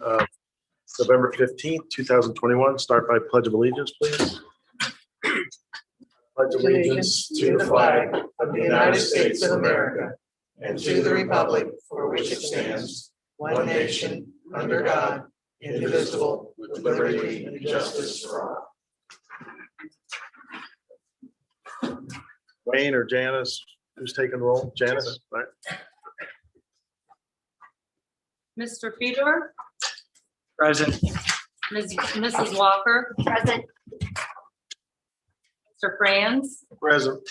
of November 15th, 2021. Start by Pledge of Allegiance, please. Pledge allegiance to the flag of the United States of America and to the republic for which it stands, one nation, under God, indivisible, with liberty and justice for all. Wayne or Janice, who's taking the roll? Janice, right? Mr. Fedor, Present. Mrs. Walker, Present. Mr. Franz, Present.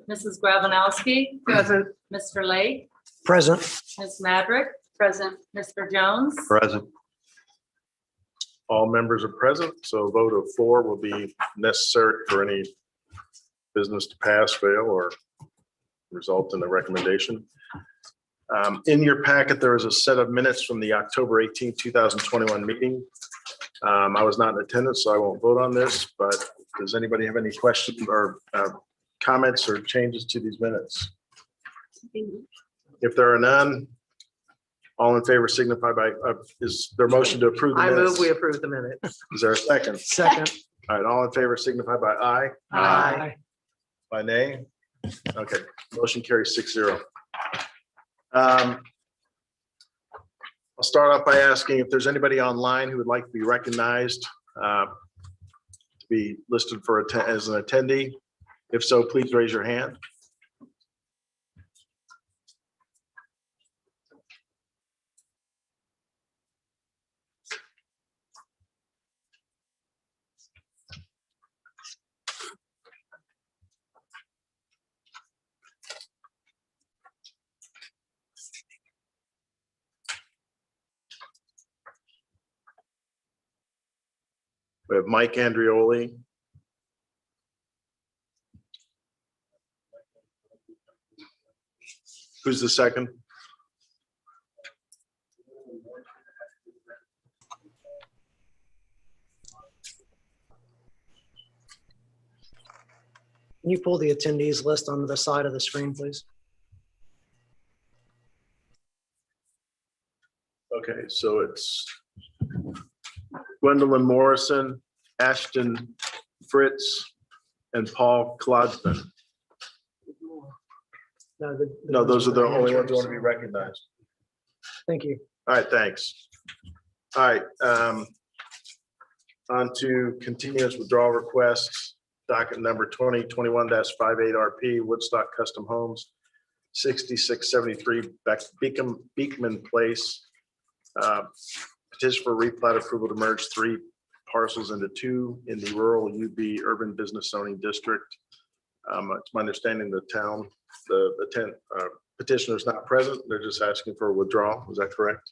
Mrs. Grabanowski, Present. Mr. Lake, Present. Ms. Madrick, present, Mr. Jones, Present. All members are present, so a vote of 4 will be necessary for any business to pass, fail, or result in a recommendation. In your packet, there is a set of minutes from the October 18th, 2021 meeting. I was not in attendance, so I won't vote on this, but does anybody have any questions or comments or changes to these minutes? If there are none, all in favor signify by, is there a motion to approve the I minutes? move we approve the minutes. Is there a second? Second. All right, all in favor signify by aye. Aye. By nay? Okay, motion carries 6-0. I'll start off by asking if there's anybody online who would like to be recognized, to be listed for as an attendee. If so, please raise your hand. We have Mike Andreoli. Who's the second? Can you pull the attendees list onto the side of the screen, please? Okay, so it's Gwendolyn Morrison, Ashton Fritz, and Paul Klodsman. No, those are the only ones who want to be recognized. Thank you. All right, thanks. All right, on to continuous withdrawal requests, docket number 2021-58 RP, Woodstock Custom Homes, 6673 Beekman Place. Petition for replat approval to merge 3 parcels into 2 in the rural UB urban business zoning district. It's my understanding the petitioner is not present. They're just asking for a withdrawal. Is that correct?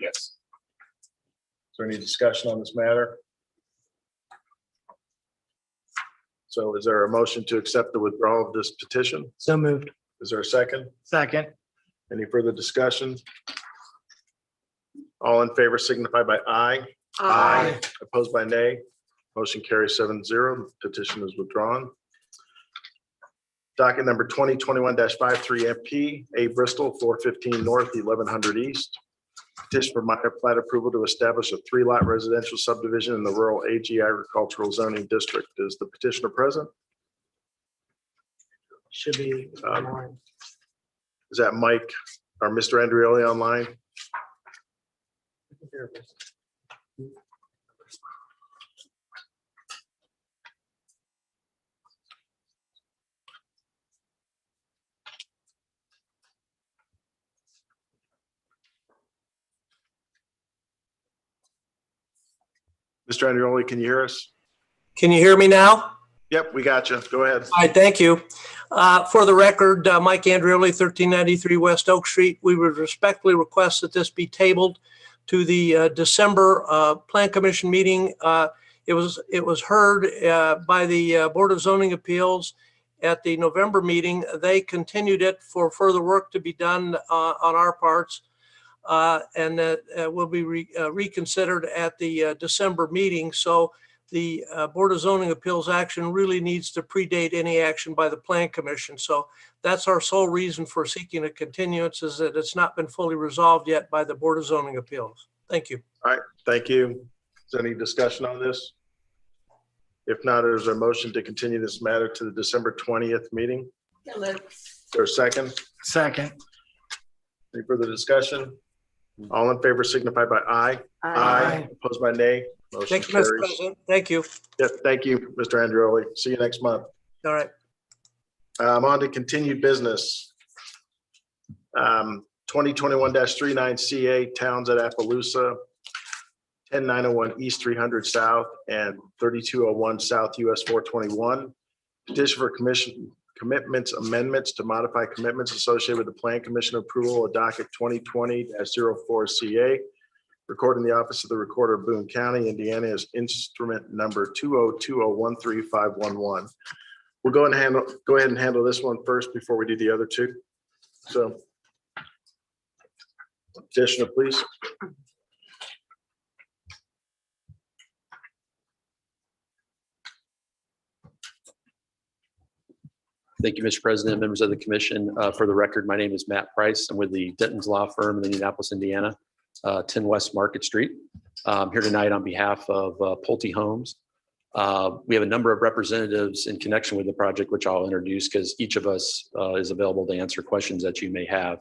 Yes. Is there any discussion on this matter? So is there a motion to accept the withdrawal of this petition? So moved. Is there a second? Second. Any further discussion? All in favor signify by aye. Aye. Opposed by nay. Motion carries 7-0. Petition is withdrawn. Docket number 2021-53 MP, A Bristol, 415 North, 1100 East. Petition for minor plat approval to establish a 3-lot residential subdivision in the rural AG agricultural zoning district. Is the petitioner present? Should be online. Is that Mike or Mr. Andreoli online? Mr. Andreoli, can you hear us? Can you hear me now? Yep, we got you. Go ahead. All right, thank you. For the record, Mike Andreoli, 1393 West Oak Street. We would respectfully request that this be tabled to the December Plan Commission meeting. It was heard by the Board of Zoning Appeals at the November meeting. They continued it for further work to be done on our parts. And that will be reconsidered at the December meeting. So the Board of Zoning Appeals action really needs to predate any action by the Plan Commission. So that's our sole reason for seeking a continuance, is that it's not been fully resolved yet by the Board of Zoning Appeals. Thank you. Thank you. Is there any discussion on this? If not, is there a motion to continue this matter to the December 20th meeting? Is there a second? Second. Any further discussion? All in favor signify by aye. Opposed by nay. Motion Thank you, Mr. carries. President. Thank you. Yep, thank you, Mr. Andreoli. See you next month. All right. On to continued business. 2021-39 CA Towns at Appaloosa, 10901 East 300 South and 3201 South US 421. Petition for commission commitments amendments to modify commitments associated with the Plan Commission approval of docket 2020-04 CA. Recorded in the office of the Recorder of Boone County, Indiana is instrument number 202013511. We'll go ahead and handle this one first before we do the other two. So, petitioner, please. Thank you, Mr. President, members of the commission. For the record, my name is Matt Price. I'm with the Denton's Law Firm in Indianapolis, Indiana, 10 West Market Street. I'm here tonight on behalf of Pulte Homes. We have a number of representatives in connection with the project, which I'll introduce because each of us is available to answer questions that you may have.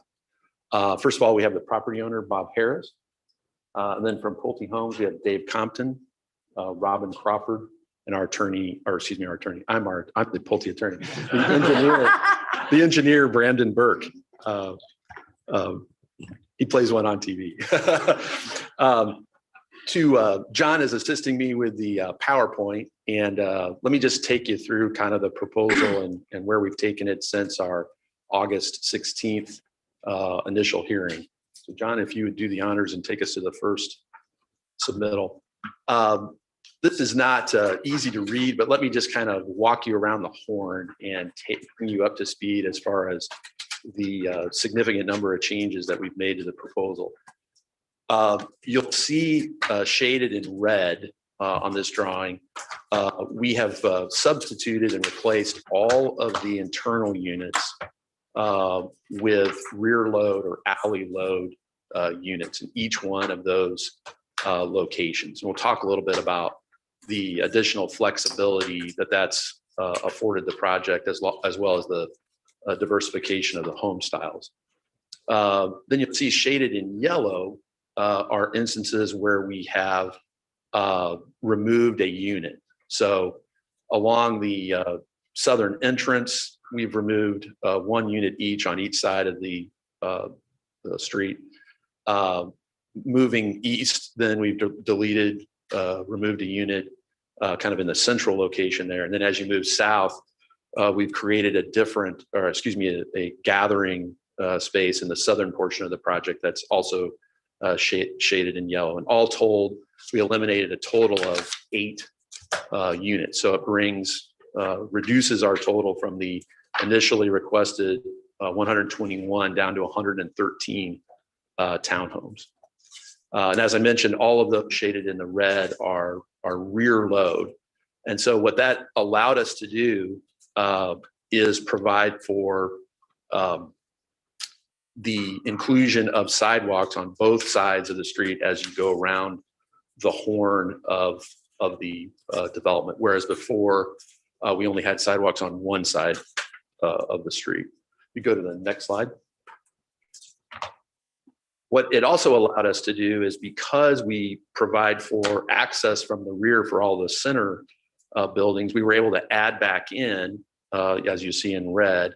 First of all, we have the property owner, Bob Harris. And then from Pulte Homes, we have Dave Compton, Robin Crawford, and our attorney, or excuse me, our attorney. I'm the Pulte attorney. The engineer, Brandon Burke. He plays one on TV. John is assisting me with the PowerPoint, and let me just take you through kind of the proposal and where we've taken it since our August 16th initial hearing. So John, if you would do the honors and take us to the first submittal. This is not easy to read, but let me just kind of walk you around the horn and bring you up to speed as far as the significant number of changes that we've made to the proposal. You'll see shaded in red on this drawing, we have substituted and replaced all of the internal units with rear load or alley load units in each one of those locations. And we'll talk a little bit about the additional flexibility that's afforded the project as well as the diversification of the home styles. Then you'll see shaded in yellow are instances where we have removed a unit. So along the southern entrance, we've removed one unit each on each side of the street. Moving east, then we've deleted, removed a unit kind of in the central location there. And then as you move south, we've created a different, or excuse me, a gathering space in the southern portion of the project that's also shaded in yellow. And all told, we eliminated a total of 8 units. So it brings, reduces our total from the initially requested 121 down to 113 townhomes. And as I mentioned, all of those shaded in the red are rear load. And so what that allowed us to do is provide for the inclusion of sidewalks on both sides of the street as you go around the horn of the development. Whereas before, we only had sidewalks on one side of the street. You go to the next slide. What it also allowed us to do is, because we provide for access from the rear for all the center buildings, we were able to add back in, as you see in red,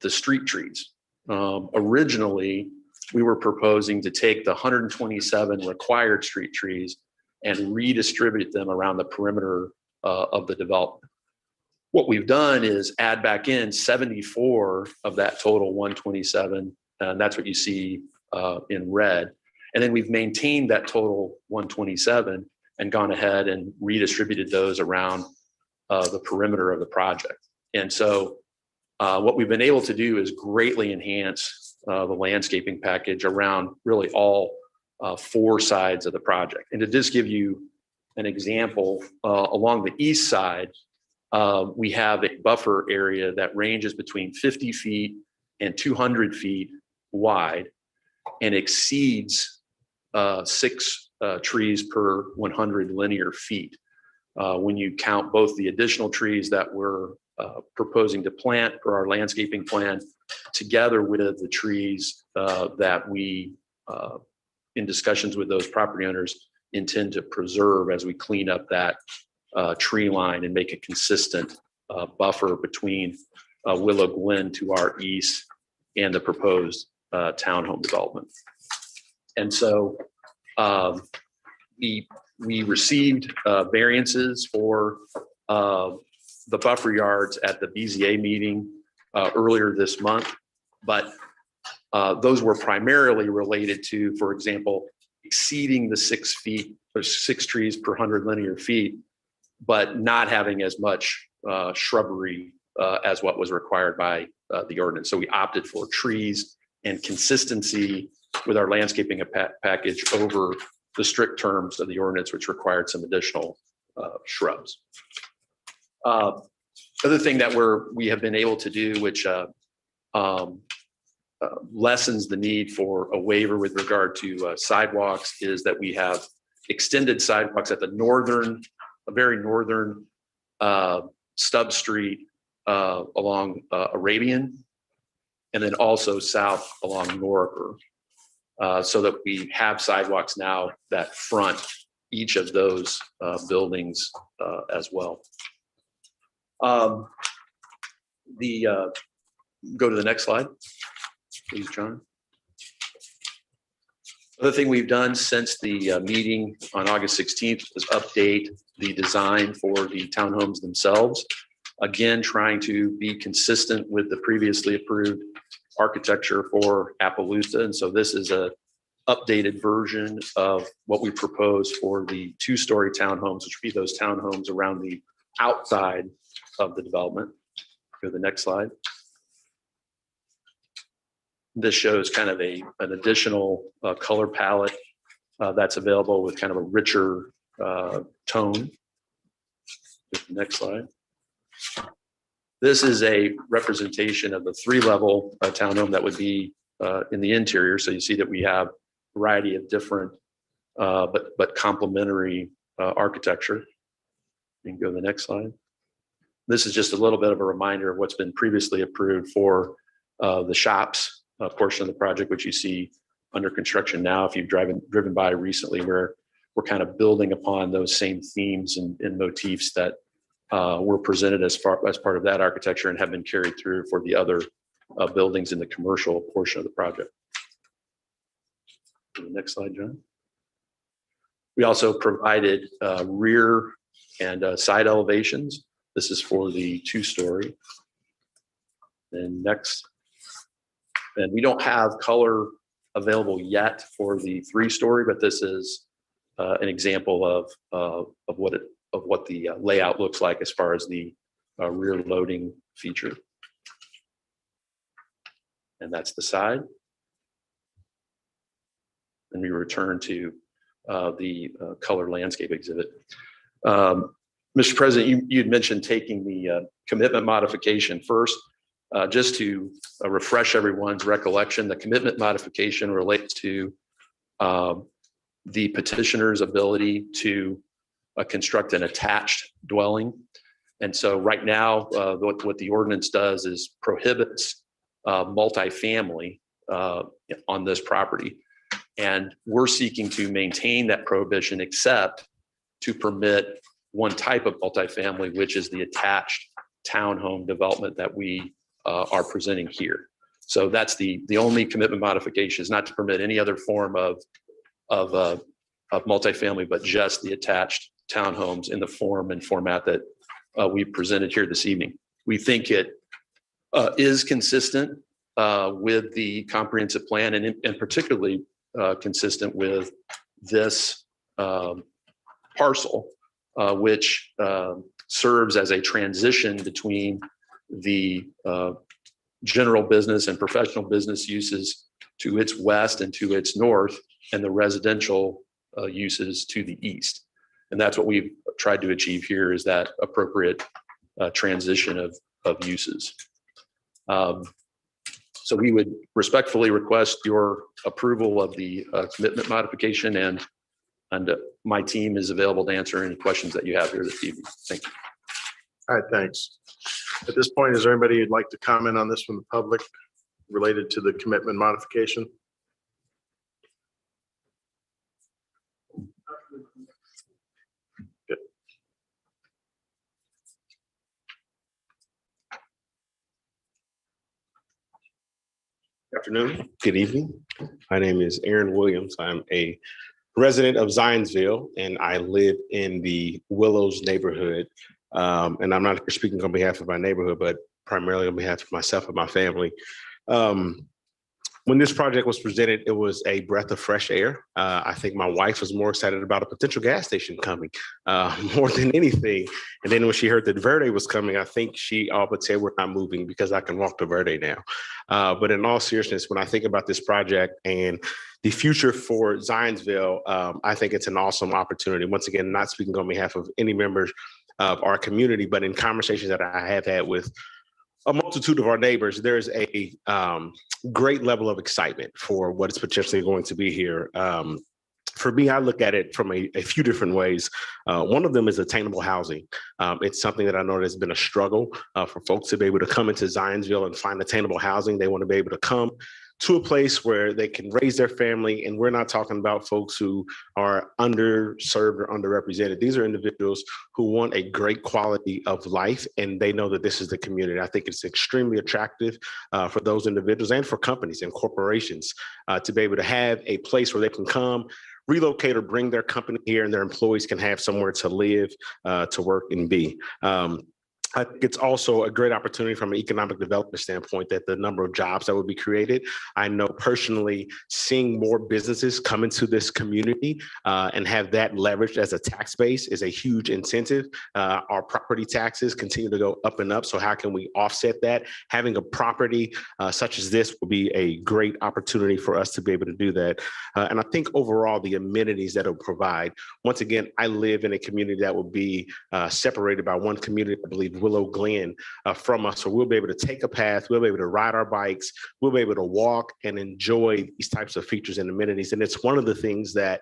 the street trees. Originally, we were proposing to take the 127 required street trees and redistribute them around the perimeter of the development. What we've done is add back in 74 of that total 127, and that's what you see in red. And then we've maintained that total 127 and gone ahead and redistributed those around the perimeter of the project. And so what we've been able to do is greatly enhance the landscaping package around really all 4 sides of the project. And to just give you an example, along the east side, we have a buffer area that ranges between 50 feet and 200 feet wide and exceeds 6 trees per 100 linear feet. When you count both the additional trees that we're proposing to plant for our landscaping plan, together with the trees that we, in discussions with those property owners, intend to preserve as we clean up that tree line and make a consistent buffer between Willow Glen to our east and the proposed townhome development. And so we received variances for the buffer yards at the BZA meeting earlier this month, but those were primarily related to, for example, exceeding the 6 feet or 6 trees per 100 linear feet, but not having as much shrubbery as what was required by the ordinance. So we opted for trees and consistency with our landscaping package over the strict terms of the ordinance, which required some additional shrubs. Other thing that we have been able to do, which lessens the need for a waiver with regard to sidewalks, is that we have extended sidewalks at the very northern Stubb Street along Arabian, and then also south along Noriker, so that we have sidewalks now that front each of those buildings as well. Go to the next slide, please, John. Other thing we've done since the meeting on August 16th was update the design for the townhomes themselves. Again, trying to be consistent with the previously approved architecture for Appaloosa. And so this is a updated version of what we propose for the 2-story townhomes, which would be those townhomes around the outside of the development. Go to the next slide. This shows kind of an additional color palette that's available with kind of a richer tone. Next slide. This is a representation of the 3-level townhome that would be in the interior. So you see that we have a variety of different but complementary architecture. You can go to the next slide. This is just a little bit of a reminder of what's been previously approved for the shops portion of the project, which you see under construction now. If you've driven by recently, we're kind of building upon those same themes and motifs that were presented as part of that architecture and have been carried through for the other buildings in the commercial portion of the project. Next slide, John. We also provided rear and side elevations. This is for the 2-story. And next. And we don't have color available yet for the 3-story, but this is an example of what the layout looks like as far as the rear loading feature. And that's the side. And we return to the color landscape exhibit. Mr. President, you had mentioned taking the commitment modification first. Just to refresh everyone's recollection, the commitment modification relates to the petitioner's ability to construct an attached dwelling. And so right now, what the ordinance does is prohibits multifamily on this property. And we're seeking to maintain that prohibition, except to permit one type of multifamily, which is the attached townhome development that we are presenting here. So that's the only commitment modification, is not to permit any other form of multifamily, but just the attached townhomes in the form and format that we presented here this evening. We think it is consistent with the comprehensive plan, and particularly consistent with this parcel, which serves as a transition between the general business and professional business uses to its west and to its north, and the residential uses to the east. And that's what we've tried to achieve here, is that appropriate transition of uses. So we would respectfully request your approval of the commitment modification and And my team is available to answer any questions that you have here this evening. Thank you. All right, thanks. At this point, is there anybody who'd like to comment on this from the public related to the commitment modification? Good. Afternoon, good evening. My name is Aaron Williams. I'm a resident of Zionsville and I live in the Willows neighborhood. And I'm not speaking on behalf of my neighborhood, but primarily on behalf of myself and my family. When this project was presented, it was a breath of fresh air. I think my wife was more excited about a potential gas station coming more than anything. And then when she heard that Verde was coming, I think she all but said, we're not moving because I can walk to Verde now. But in all seriousness, when I think about this project and the future for Zionsville, I think it's an awesome opportunity. Once again, not speaking on behalf of any members of our community, but in conversations that I have had with a multitude of our neighbors, there's a great level of excitement for what is potentially going to be here. For me, I look at it from a few different ways. One of them is attainable housing. It's something that I know has been a struggle for folks to be able to come into Zionsville and find attainable housing. They want to be able to come to a place where they can raise their family. And we're not talking about folks who are underserved or underrepresented. These are individuals who want a great quality of life, and they know that this is the community. I think it's extremely attractive for those individuals and for companies and corporations to be able to have a place where they can come, relocate, or bring their company here, and their employees can have somewhere to live, to work, and be. I think it's also a great opportunity from an economic development standpoint that the number of jobs that would be created. I know personally seeing more businesses come into this community and have that leveraged as a tax base is a huge incentive. Our property taxes continue to go up and up. So how can we offset that? Having a property such as this will be a great opportunity for us to be able to do that. And I think overall the amenities that it'll provide. Once again, I live in a community that will be separated by one community, I believe, Willow Glen from us. So we'll be able to take a path, we'll be able to ride our bikes, we'll be able to walk and enjoy these types of features and amenities. And it's one of the things that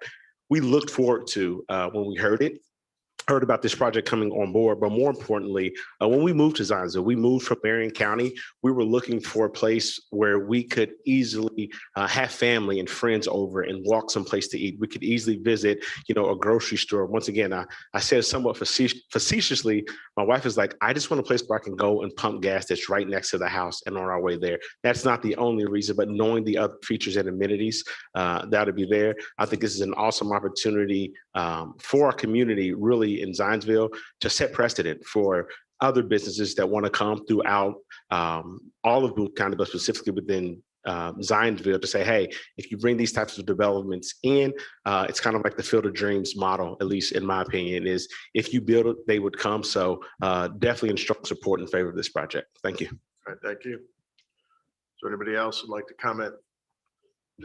we looked forward to when we heard about this project coming on board. But more importantly, when we moved to Zionsville, we moved from Marion County. We were looking for a place where we could easily have family and friends over and walk someplace to eat. We could easily visit, a grocery store. Once again, I said somewhat facetiously, my wife is like, I just want a place where I can go and pump gas that's right next to the house and on our way there. That's not the only reason, but knowing the other features and amenities that'll be there. I think this is an awesome opportunity for our community, really, in Zionsville, to set precedent for other businesses that want to come throughout all of Boone County, but specifically within Zionsville, to say, hey, if you bring these types of developments in, it's kind of like the Field of Dreams model, at least in my opinion, is if you build it, they would come. So definitely in strong support in favor of this project. Thank you. All right, thank you. Is there anybody else who'd like to comment?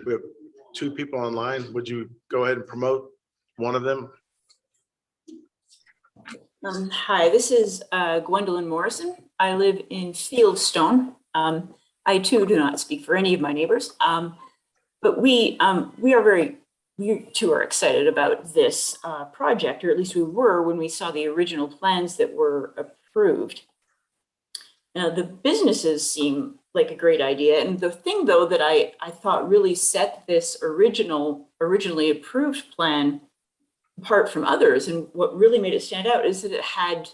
We have two people online. Would you go ahead and promote one of them? Hi, this is Gwendolyn Morrison. I live in Fieldstone. I too do not speak for any of my neighbors, but we too are excited about this project, or at least we were when we saw the original plans that were approved. Now, the businesses seem like a great idea, and the thing though that I thought really set this originally approved plan apart from others, and what really made it stand out, is that it had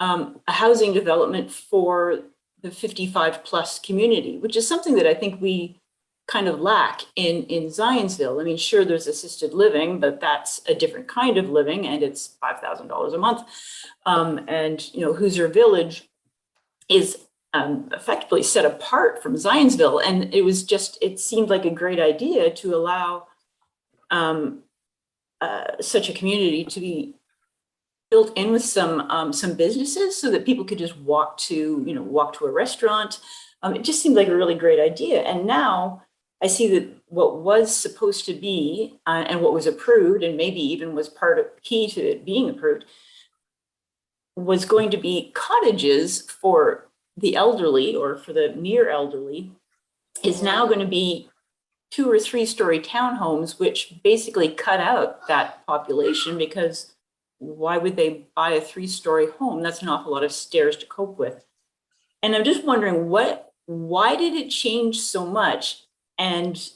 a housing development for the 55 plus community, which is something that I think we kind of lack in Zionsville. I mean, sure, there's assisted living, but that's a different kind of living, and it's $5,000 a month. And Hoosier Village is effectively set apart from Zionsville, and it seemed like a great idea to allow such a community to be built in with some businesses so that people could just walk to a restaurant. It just seemed like a really great idea. And now I see that what was supposed to be and what was approved, and maybe even was key to it being approved, was going to be cottages for the elderly or for the near elderly, is now going to be 2 or 3 story townhomes, which basically cut out that population, because why would they buy a 3-story home? That's an awful lot of stairs to cope with. And I'm just wondering why did it change so much? And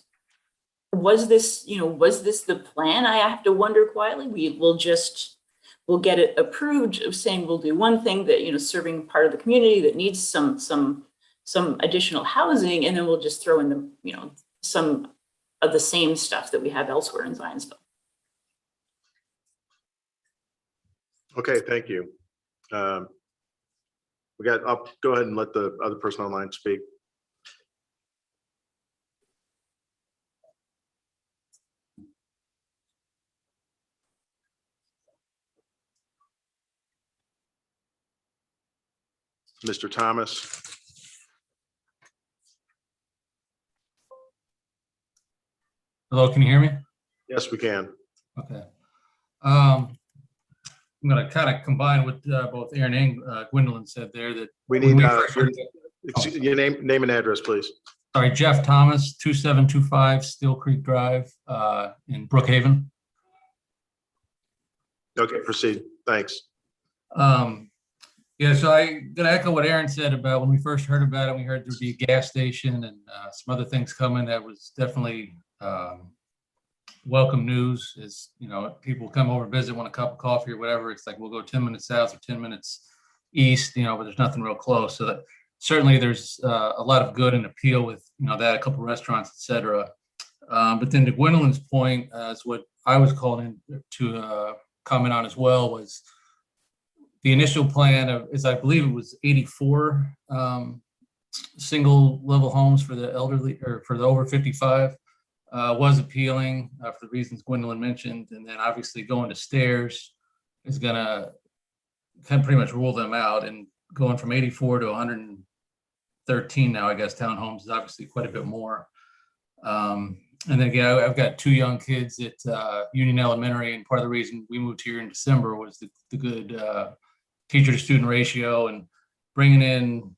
was this the plan? I have to wonder quietly. We'll get it approved of saying we'll do one thing that, serving part of the community that needs some additional housing, and then we'll just throw in the, some of the same stuff that we have elsewhere in Zionsville. Okay, thank you. I'll go ahead and let the other person online speak. Mr. Thomas. Hello, can you hear me? Yes, we can. Okay. I'm going to kind of combine what both Aaron and Gwendolyn said there, that We when need we first heard- your name and address, please. sorry, Jeff Thomas, 2725 Steel Creek Drive in Brookhaven. Okay, proceed. Thanks. Yeah, so I'm going to echo what Aaron said about when we first heard about it. We heard there'd be a gas station and some other things coming. That was definitely welcome news. As people come over, visit, want a cup of coffee or whatever. It's like, we'll go 10 minutes south or 10 minutes east, but there's nothing real close. So that certainly there's a lot of good and appeal with, that, a couple of restaurants, et cetera. But then to Gwendolyn's point, is what I was called in to comment on as well, was the initial plan is, I believe it was 84 single level homes for the elderly or for the over 55 was appealing for the reasons Gwendolyn mentioned. And then obviously going to stairs is going to kind of pretty much rule them out, and going from 84 to 113 now, I guess, townhomes is obviously quite a bit more. And then again, I've got 2 young kids at Union Elementary, and part of the reason we moved here in December was the good teacher to student ratio, and bringing in,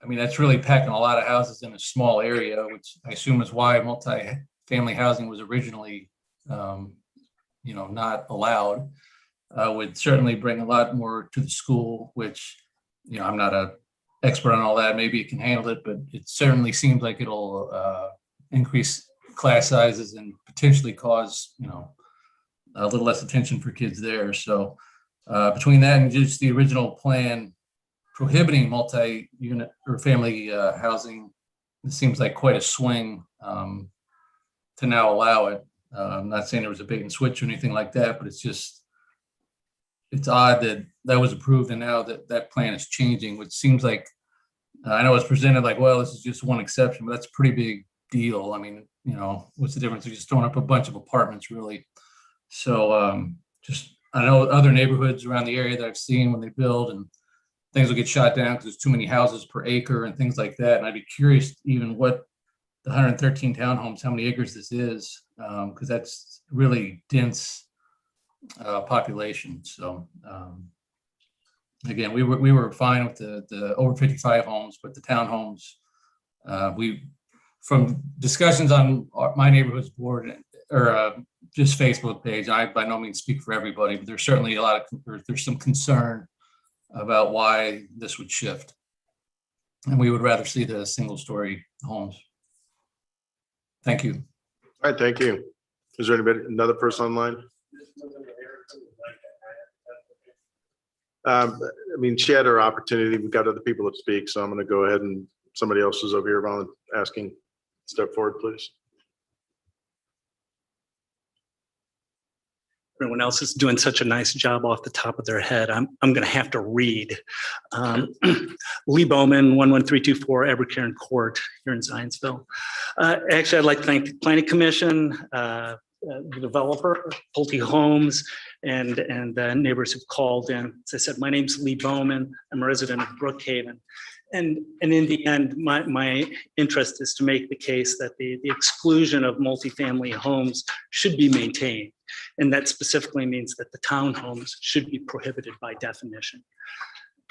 that's really packing a lot of houses in a small area, which I assume is why multi-family housing was originally, not allowed. Would certainly bring a lot more to the school, which, I'm not an expert on all that. Maybe it can handle it, but it certainly seems like it'll increase class sizes and potentially cause, a little less attention for kids there. So between that and just the original plan prohibiting multi-unit or family housing, it seems like quite a swing to now allow it. I'm not saying there was a bait and switch or anything like that, but it's odd that was approved and now that plan is changing, which seems like, I know it's presented like, well, this is just one exception, but that's a pretty big deal. What's the difference? They're just throwing up a bunch of apartments, really. So I know other neighborhoods around the area that I've seen when they build, and things will get shot down because there's too many houses per acre and things like that. And I'd be curious even what the 113 townhomes, how many acres this is, because that's really dense population. So again, we were fine with the over 55 homes, but the townhomes, from discussions on my neighborhood's board or just Facebook page, I by no means speak for everybody, but there's certainly there's some concern about why this would shift. And we would rather see the single story homes. Thank you. All right, thank you. Is there another person online? She had her opportunity. We've got other people to speak, so I'm going to go ahead, and somebody else is over here asking. Step forward, please. Everyone else is doing such a nice job off the top of their head. I'm going to have to read. Lee Bowman, 11324 Abercairn Court here in Zionsville. Actually, I'd like to thank the Planning Commission, the developer, Pulte Homes, and the neighbors who've called in. As I said, my name's Lee Bowman. I'm a resident of Brookhaven. And in the end, my interest is to make the case that the exclusion of multifamily homes should be maintained. And that specifically means that the townhomes should be prohibited by definition.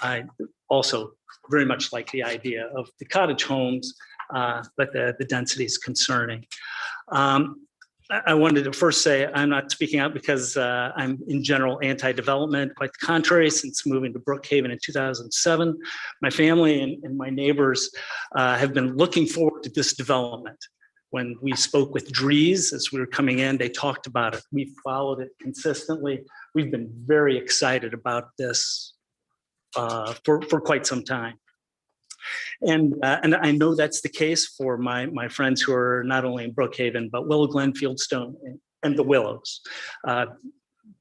I also very much like the idea of the cottage homes, but the density is concerning. I wanted to first say I'm not speaking out because I'm in general anti-development. Quite the contrary, since moving to Brookhaven in 2007, my family and my neighbors have been looking forward to this development. When we spoke with Dries as we were coming in, they talked about it. We followed it consistently. We've been very excited about this for quite some time. And I know that's the case for my friends who are not only in Brookhaven, but Willow Glen, Fieldstone, and the Willows.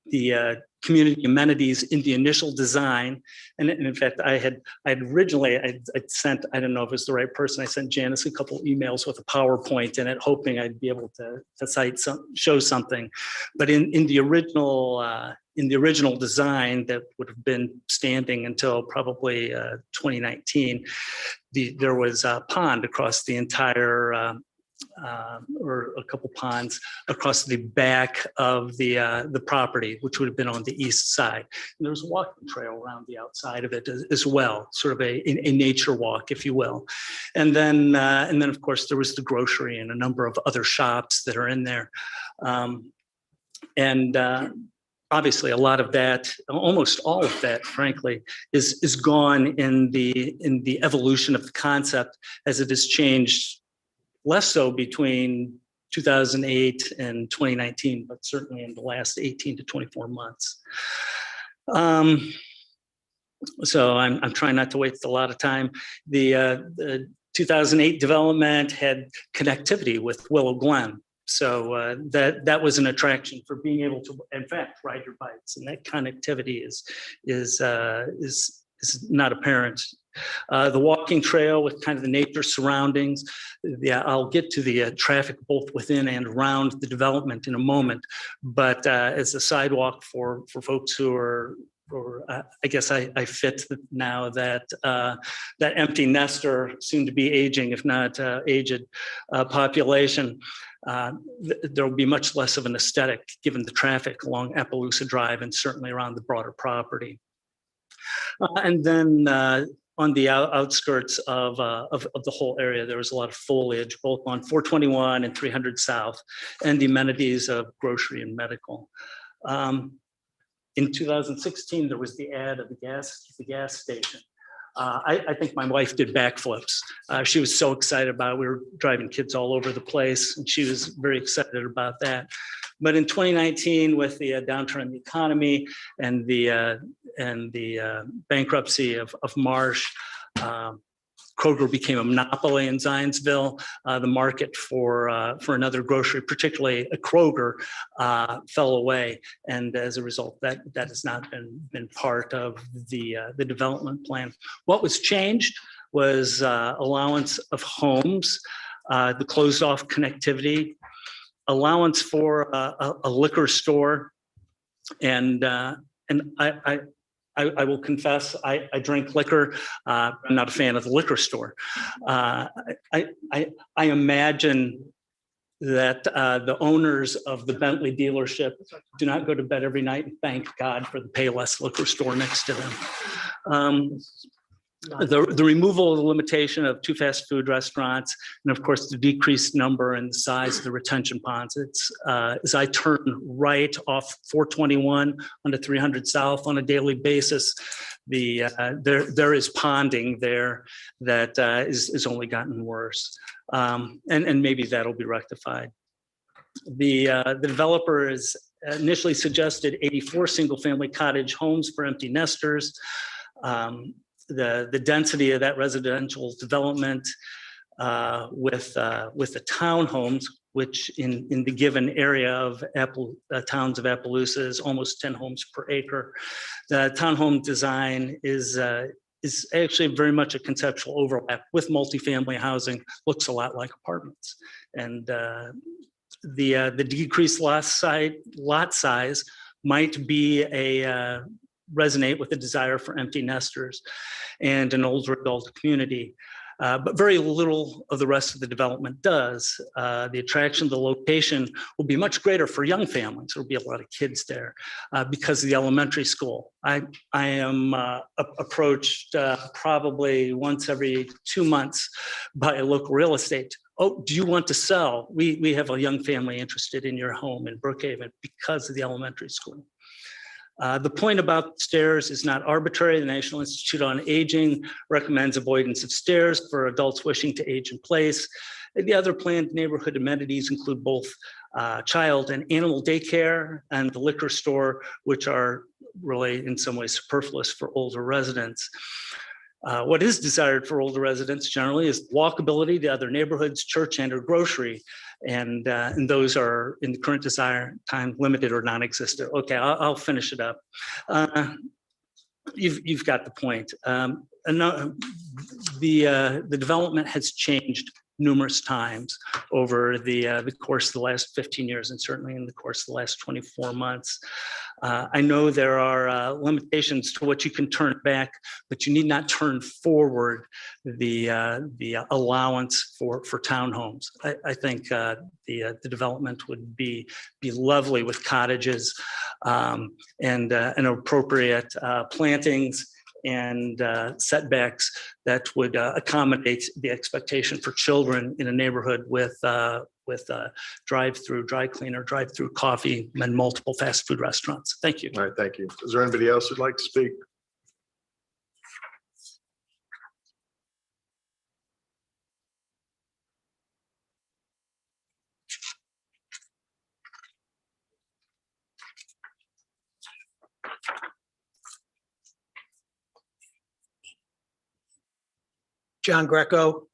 The community amenities in the initial design, and in fact, I had originally I'd sent, I don't know if it was the right person, I sent Janice a couple emails with a PowerPoint in it, hoping I'd be able to cite show something. But in the original design that would have been standing until probably 2019, there was a pond across the entire, or a couple ponds across the back of the property, which would have been on the east side. And there was a walking trail around the outside of it as well, sort of a nature walk, if you will. And then of course there was the grocery and a number of other shops that are in there. Obviously, a lot of that, almost all of that, frankly, is gone in the evolution of the concept as it has changed, less so between 2008 and 2019, but certainly in the last 18 to 24 months. So I'm trying not to waste a lot of time. The 2008 development had connectivity with Willow Glen. So that was an attraction for being able to, in fact, ride your bikes, and that connectivity is not apparent. The walking trail with kind of the nature surroundings. Yeah, I'll get to the traffic both within and around the development in a moment, but as a sidewalk for folks who are, or I guess I fit now that that empty nester, soon to be aging, if not aged, population. There will be much less of an aesthetic given the traffic along Appaloosa Drive and certainly around the broader property. And then on the outskirts of the whole area, there was a lot of foliage, both on 421 and 300 South, and the amenities of grocery and medical. In 2016, there was the ad of the gas station. I think my wife did backflips. She was so excited about it. We were driving kids all over the place, and she was very excited about that. But in 2019, with the downturn in the economy and the bankruptcy of Marsh, Kroger became a monopoly in Zionsville. The market for another grocery, particularly a Kroger, fell away, and as a result, that has not been part of the development plan. What was changed was allowance of homes, the closed off connectivity, allowance for a liquor store, and I will confess, I drink liquor. I'm not a fan of the liquor store. I imagine that the owners of the Bentley dealership do not go to bed every night and thank God for the Payless liquor store next to them. The removal of the limitation of 2 fast food restaurants, and of course the decreased number and the size of the retention ponds. It's as I turn right off 421 onto 300 South on a daily basis, there is ponding there that is only gotten worse, and maybe that'll be rectified. The developer is initially suggested 84 single-family cottage homes for empty nesters. The density of that residential development with the townhomes, which in the given area of towns of Appaloosa is almost 10 homes per acre. The townhome design is actually very much a conceptual overlap with multifamily housing. Looks a lot like apartments, and the decreased lot size might be resonate with the desire for empty nesters and an older adult community. But very little of the rest of the development does. The attraction of the location will be much greater for young families. There will be a lot of kids there because of the elementary school. I am approached probably once every 2 months by a local real estate oh, do you want to sell? We have a young family interested in your home in Brookhaven because of the elementary school. The point about stairs is not arbitrary. The National Institute on Aging recommends avoidance of stairs for adults wishing to age in place. And the other planned neighborhood amenities include both child and animal daycare and the liquor store, which are really in some ways superfluous for older residents. What is desired for older residents generally is walkability to other neighborhoods, church and or grocery. And those are in the current desire time limited or non-existent. Okay, I'll finish it up. You've got the point. The development has changed numerous times over the course of the last 15 years and certainly in the course of the last 24 months. I know there are limitations to what you can turn back, but you need not turn forward the allowance for townhomes. I think the development would be lovely with cottages and appropriate plantings and setbacks that would accommodate the expectation for children in a neighborhood with drive-through dry cleaner, drive-through coffee, and multiple fast food restaurants. Thank you. All right, thank you. Is there anybody else who'd like to speak? John Greco,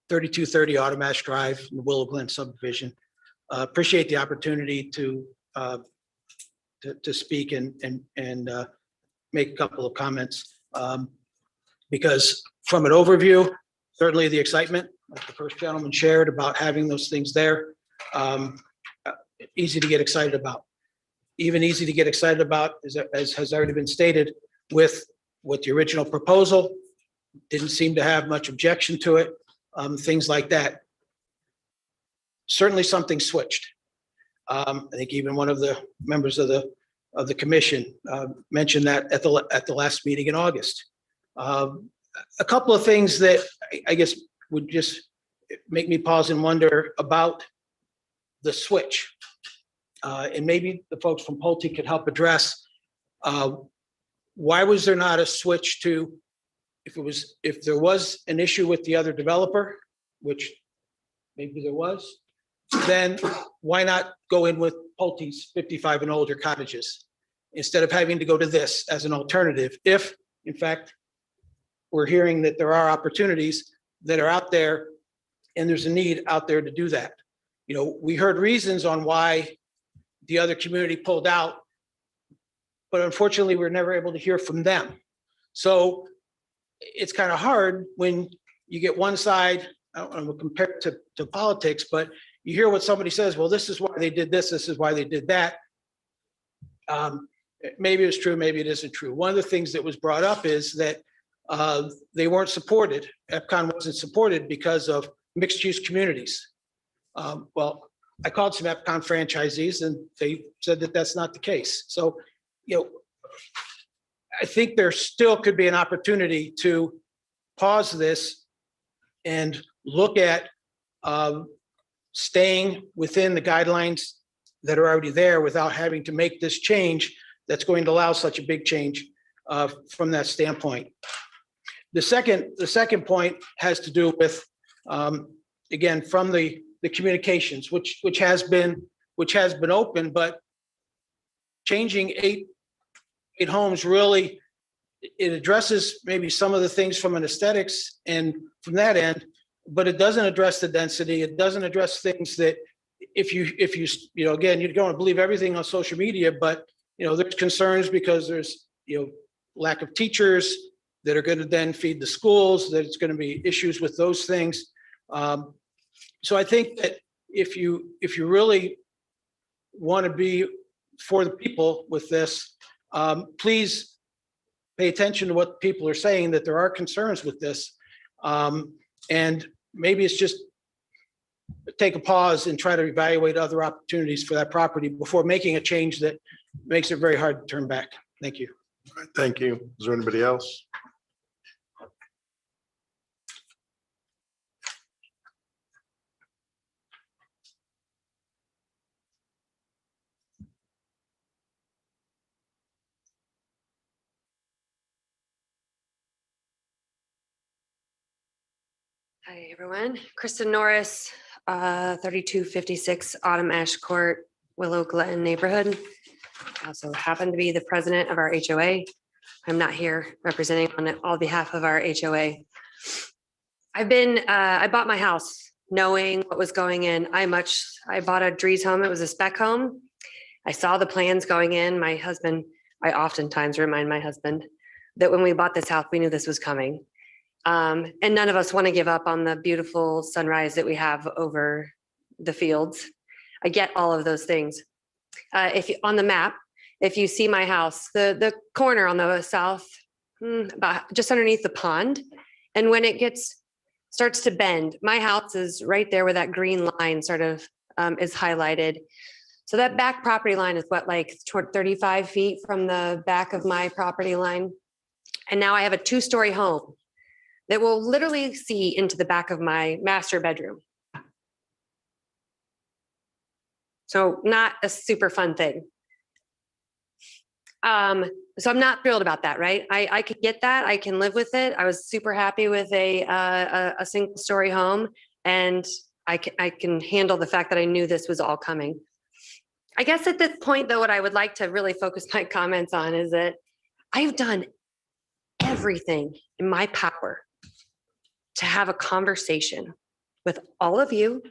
3230 Automash Drive, in the Willow Glen subdivision. Appreciate the opportunity to speak and make a couple of comments. Because from an overview, certainly the excitement, like the first gentleman shared about having those things there, easy to get excited about. Even easy to get excited about, as has already been stated, with the original proposal. Didn't seem to have much objection to it, things like that. Certainly something switched. I think even one of the members of the commission mentioned that at the last meeting in August. A couple of things that I guess would just make me pause and wonder about the switch. And maybe the folks from Pulte could help address why was there not a switch to, if there was an issue with the other developer, which maybe there was, then why not go in with Pulte's 55 and older cottages instead of having to go to this as an alternative? If, in fact, we're hearing that there are opportunities that are out there and there's a need out there to do that. You know, we heard reasons on why the other community pulled out, but unfortunately, we're never able to hear from them. So it's kind of hard when you get one side, I don't want to compare it to politics, but you hear what somebody says, well, this is why they did this is why they did that. Maybe it's true, maybe it isn't true. One of the things that was brought up is that they weren't supported. EPCON wasn't supported because of mixed use communities. Well, I called some EPCON franchisees and they said that that's not the case. So, you know, I think there still could be an opportunity to pause this and look at staying within the guidelines that are already there without having to make this change that's going to allow such a big change from that standpoint. The second point has to do with, again, from the communications, which has been open, but changing eight homes really, it addresses maybe some of the things from an aesthetics and from that end, but it doesn't address the density. It doesn't address things that if you know, again, you don't want to believe everything on social media, but you know, there's concerns because there's, you know, lack of teachers that are going to then feed the schools, that it's going to be issues with those things. So I think that if you really want to be for the people with this, please pay attention to what people are saying, that there are concerns with this. And maybe it's just take a pause and try to evaluate other opportunities for that property before making a change that makes it very hard to turn back. Thank you. All right, thank you. Is there anybody else? Hi, everyone. Kristen Norris, 3256 Autumn Ash Court, Willow Glen neighborhood. I also happen to be the president of our HOA. I'm not here representing on all behalf of our HOA. I bought my house knowing what was going in. I bought a Dries home. It was a spec home. I saw the plans going in. I oftentimes remind my husband that when we bought this house, we knew this was coming. And none of us want to give up on the beautiful sunrise that we have over the fields. I get all of those things. If you on the map, if you see my house, the corner on the south, about just underneath the pond, and when it starts to bend, my house is right there where that green line sort of is highlighted. So that back property line is what, like 35 feet from the back of my property line. And now I have a 2-story home that will literally see into the back of my master bedroom. So not a super fun thing. So I'm not thrilled about that, right? I could get that. I can live with it. I was super happy with a single story home, and I can handle the fact that I knew this was all coming. I guess at this point, though, what I would like to really focus my comments on is that I've done everything in my power to have a conversation with all of you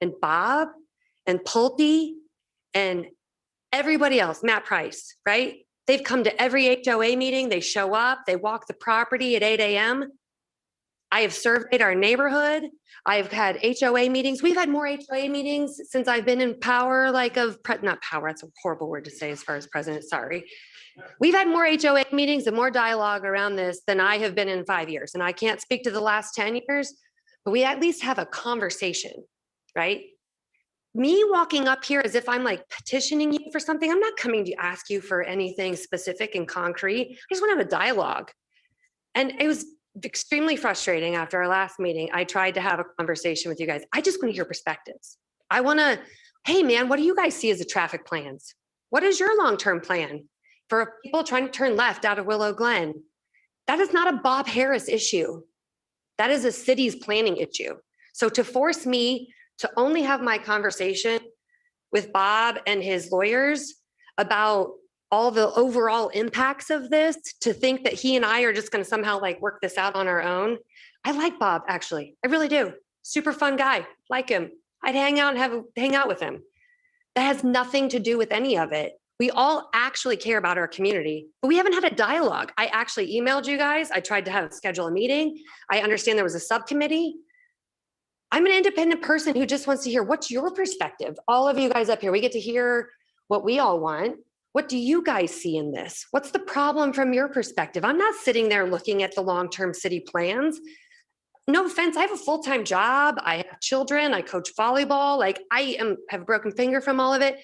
and Bob and Pulte and everybody else, Matt Price, right? They've come to every HOA meeting. They show up, they walk the property at 8 a.m. I have surveyed our neighborhood. I've had HOA meetings. We've had more HOA meetings since I've been in power, not power, that's a horrible word to say as far as president, sorry. We've had more HOA meetings and more dialogue around this than I have been in 5 years. And I can't speak to the last 10 years, but we at least have a conversation, right? Me walking up here as if I'm like petitioning you for something, I'm not coming to ask you for anything specific and concrete. I just want to have a dialogue. And it was extremely frustrating after our last meeting. I tried to have a conversation with you guys. I just want to hear perspectives. I want to, hey man, what do you guys see as the traffic plans? What is your long-term plan for people trying to turn left out of Willow Glen? That is not a Bob Harris issue. That is a city's planning issue. So to force me to only have my conversation with Bob and his lawyers about all the overall impacts of this, to think that he and I are just going to somehow like work this out on our own. I like Bob, actually. I really do. Super fun guy. Like him. I'd hang out with him. That has nothing to do with any of it. We all actually care about our community, but we haven't had a dialogue. I actually emailed you guys. I tried to schedule a meeting. I understand there was a subcommittee. I'm an independent person who just wants to hear, what's your perspective? All of you guys up here, we get to hear what we all want. What do you guys see in this? What's the problem from your perspective? I'm not sitting there looking at the long-term city plans. No offense, I have a full-time job. I have children. I coach volleyball. Like have a broken finger from all of it.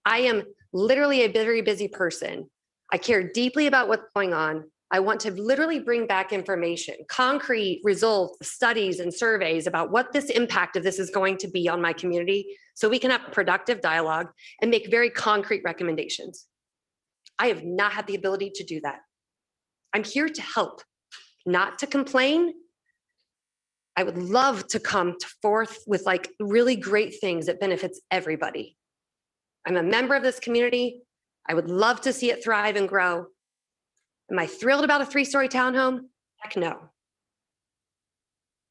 I am literally a very busy person. I care deeply about what's going on. I want to literally bring back information, concrete results, studies and surveys about what this impact of this is going to be on my community, so we can have a productive dialogue and make very concrete recommendations. I have not had the ability to do that. I'm here to help, not to complain. I would love to come forth with like really great things that benefits everybody. I'm a member of this community. I would love to see it thrive and grow. Am I thrilled about a 3-story townhome? Heck no.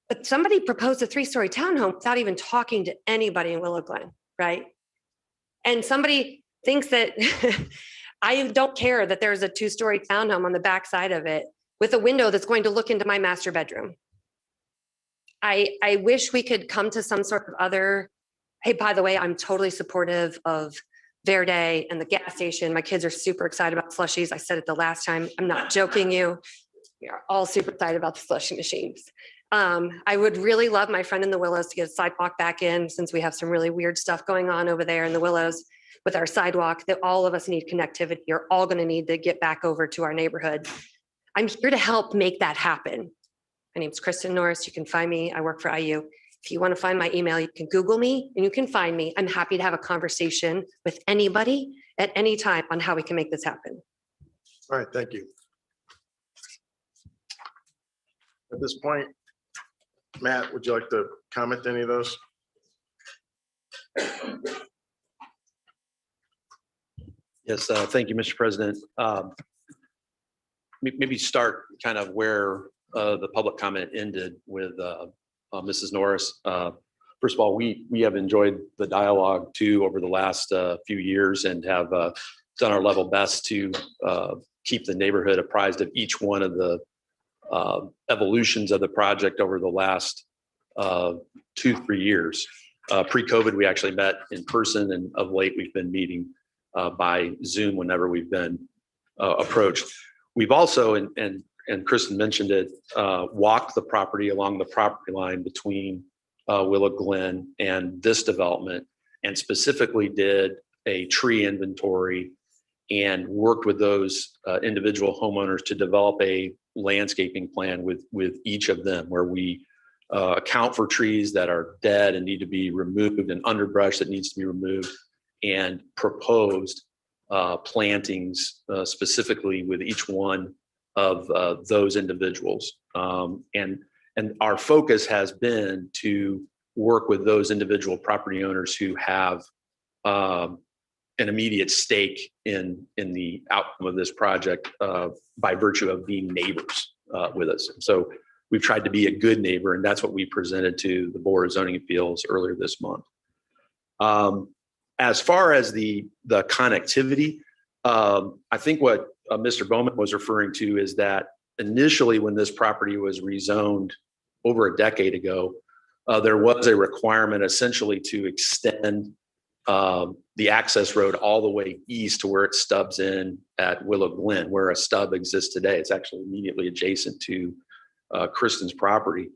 But somebody proposed a 3-story townhome without even talking to anybody in Willow Glen, right? And somebody thinks that I don't care that there's a 2-story townhome on the back side of it with a window that's going to look into my master bedroom. I wish we could come to some sort of other, hey, by the way, I'm totally supportive of Verde and the gas station. My kids are super excited about slushies. I said it the last time. I'm not joking you. We are all super excited about the slushie machines. I would really love my friend in the Willows to get a sidewalk back in, since we have some really weird stuff going on over there in the Willows with our sidewalk that all of us need connectivity. You're all going to need to get back over to our neighborhood. I'm here to help make that happen. My name's Kristen Norris. You can find me. I work for IU. If you want to find my email, you can Google me and you can find me. I'm happy to have a conversation with anybody at any time on how we can make this happen. All right, thank you. At this point, Matt, would you like to comment to any of those? Yes, thank you, Mr. President. Maybe start kind of where the public comment ended with Mrs. Norris. First of all, we have enjoyed the dialogue too over the last few years and have done our level best to keep the neighborhood apprised of each one of the evolutions of the project over the last 2-3 years. Pre-COVID, we actually met in person, and of late we've been meeting by Zoom whenever we've been approached. We've also, and Kristen mentioned it, walked the property along the property line between Willow Glen and this development, and specifically did a tree inventory and worked with those individual homeowners to develop a landscaping plan with each of them, where we account for trees that are dead and need to be removed and underbrush that needs to be removed, and proposed plantings specifically with each one of those individuals. And our focus has been to work with those individual property owners who have an immediate stake in the outcome of this project by virtue of being neighbors with us. And so we've tried to be a good neighbor, and that's what we presented to the Board of Zoning Appeals earlier this month. As far as the connectivity, I think what Mr. Bowman was referring to is that initially when this property was rezoned over a decade ago, there was a requirement essentially to extend the access road all the way east to where it stubs in at Willow Glen, where a stub exists today. It's actually immediately adjacent to Kristen's property.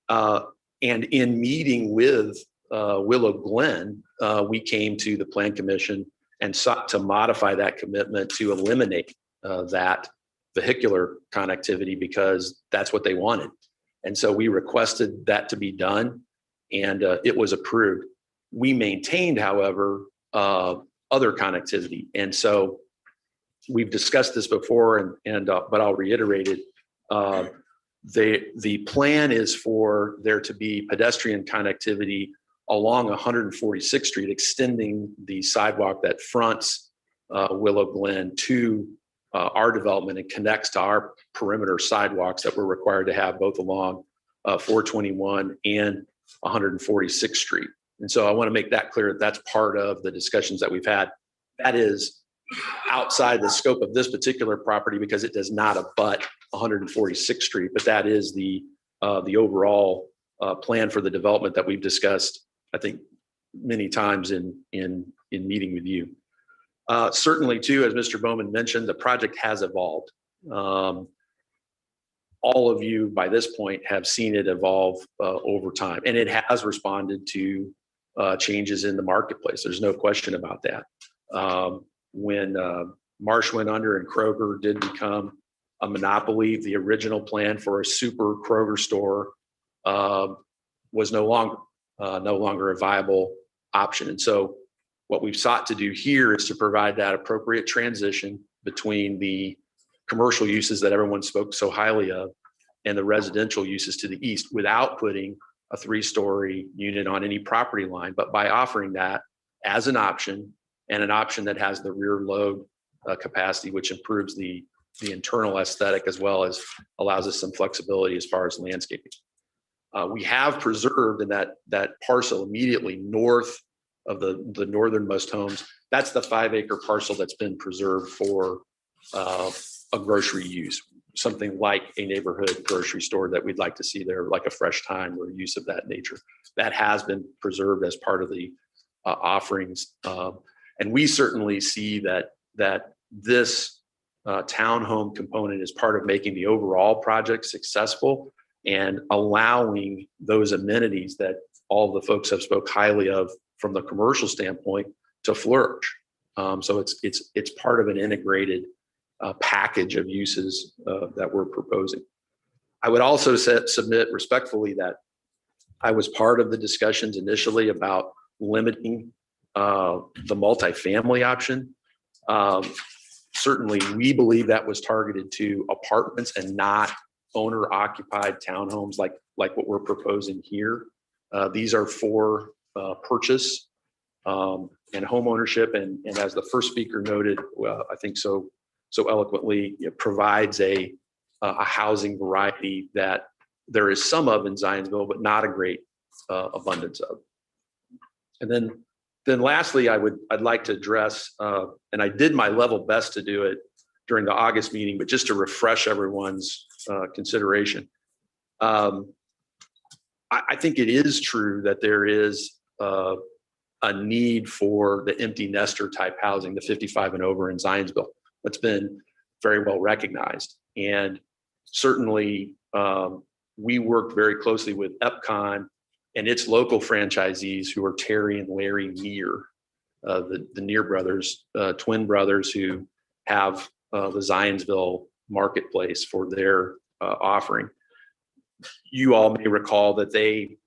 And in meeting with Willow Glen, we came to the Plan Commission and sought to modify that commitment to eliminate that vehicular connectivity because that's what they wanted. And so we requested that to be done, and it was approved. We maintained, however, other connectivity. And so we've discussed this before, but I'll reiterate it. The plan is for there to be pedestrian connectivity along 146th Street, extending the sidewalk that fronts Willow Glen to our development and connects to our perimeter sidewalks that we're required to have both along 421 and 146th Street. And so I want to make that clear that that's part of the discussions that we've had. That is outside the scope of this particular property because it does not abut 146th Street, but that is the overall plan for the development that we've discussed, I think, many times in meeting with you. Certainly, too, as Mr. Bowman mentioned, the project has evolved. All of you, by this point, have seen it evolve over time, and it has responded to changes in the marketplace. There's no question about that. When Marsh went under and Kroger did become a monopoly, the original plan for a super Kroger store was no longer a viable option. And so what we've sought to do here is to provide that appropriate transition between the commercial uses that everyone spoke so highly of and the residential uses to the east without putting a 3-story unit on any property line, but by offering that as an option, and an option that has the rear load capacity, which improves the internal aesthetic as well as allows us some flexibility as far as landscaping. We have preserved in that parcel immediately north of the northernmost homes. That's the 5-acre parcel that's been preserved for a grocery use, something like a neighborhood grocery store that we'd like to see there, like a Fresh Time or use of that nature. That has been preserved as part of the offerings. And we certainly see that this townhome component is part of making the overall project successful and allowing those amenities that all the folks have spoke highly of from the commercial standpoint to flourish. So it's part of an integrated package of uses that we're proposing. I would also submit respectfully that I was part of the discussions initially about limiting the multifamily option. Certainly, we believe that was targeted to apartments and not owner-occupied townhomes like like what we're proposing here. These are for purchase and home ownership, and as the first speaker noted, I think so eloquently, it provides a housing variety that there is some of in Zionsville, but not a great abundance of. And then lastly, I'd like to address, and I did my level best to do it during the August meeting, but just to refresh everyone's consideration. I think it is true that there is a need for the empty nester type housing, the 55 and over in Zionsville. That's been very well recognized. And certainly we worked very closely with Epcon and its local franchisees, who are Terry and Larry Neer, the Neer brothers, twin brothers who have the Zionsville marketplace for their offering. You all may recall that they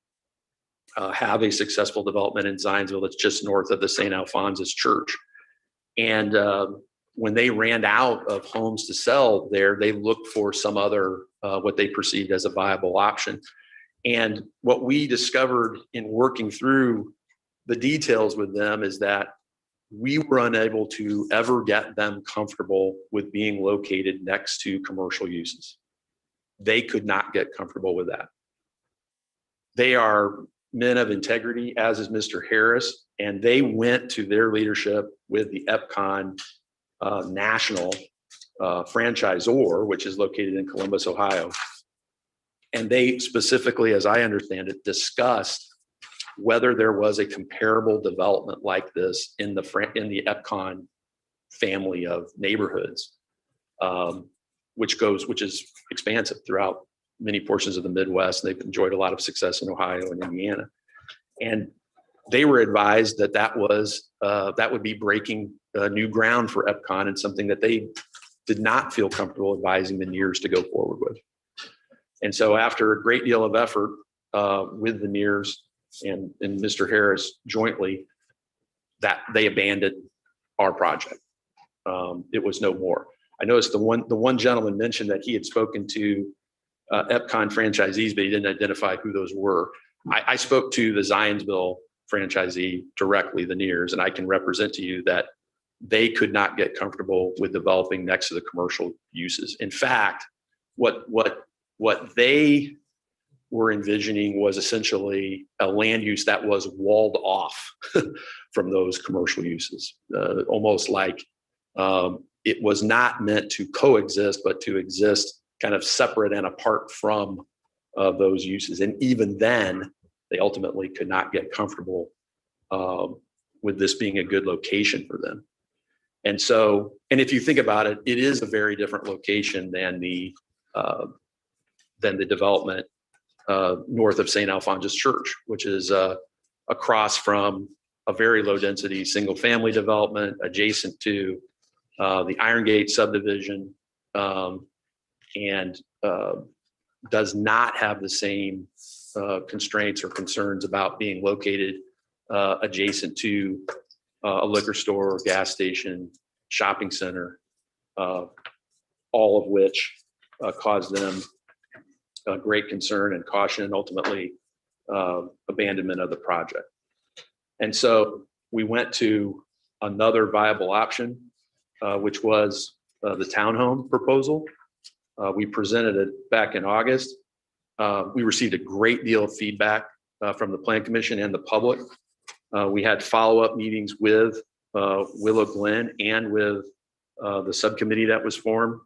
have a successful development in Zionsville that's just north of the St. Alphonsus Church. And when they ran out of homes to sell there, they looked for some other, what they perceived as a viable option. And what we discovered in working through the details with them is that we were unable to ever get them comfortable with being located next to commercial uses. They could not get comfortable with that. They are men of integrity, as is Mr. Harris, and they went to their leadership with the Epcon national franchisor, which is located in Columbus, Ohio. And they specifically, as I understand it, discussed whether there was a comparable development like this in the Epcon family of neighborhoods, which is expansive throughout many portions of the Midwest. They've enjoyed a lot of success in Ohio and Indiana. And they were advised that that would be breaking new ground for Epcon, and something that they did not feel comfortable advising the Neers to go forward with. And so after a great deal of effort with the Neers and Mr. Harris jointly, that they abandoned our project. It was no more. I noticed the one gentleman mentioned that he had spoken to Epcon franchisees, but he didn't identify who those were. I spoke to the Zionsville franchisee directly, the Neers, and I can represent to you that they could not get comfortable with developing next to the commercial uses. In fact, what they were envisioning was essentially a land use that was walled off from those commercial uses, almost like it was not meant to coexist, but to exist kind of separate and apart from those uses. And even then, they ultimately could not get comfortable with this being a good location for them. And so, and if you think about it, it is a very different location than the development north of St. Alphonsus Church, which is across from a very low density single family development adjacent to the Iron Gate subdivision, and does not have the same constraints or concerns about being located adjacent to a liquor store, gas station, shopping center, all of which caused them great concern and caution, and ultimately abandonment of the project. And so we went to another viable option, which was the Townhome Proposal. We presented it back in August. We received a great deal of feedback from the Plan Commission and the public. We had follow-up meetings with Willow Glen and with the subcommittee that was formed.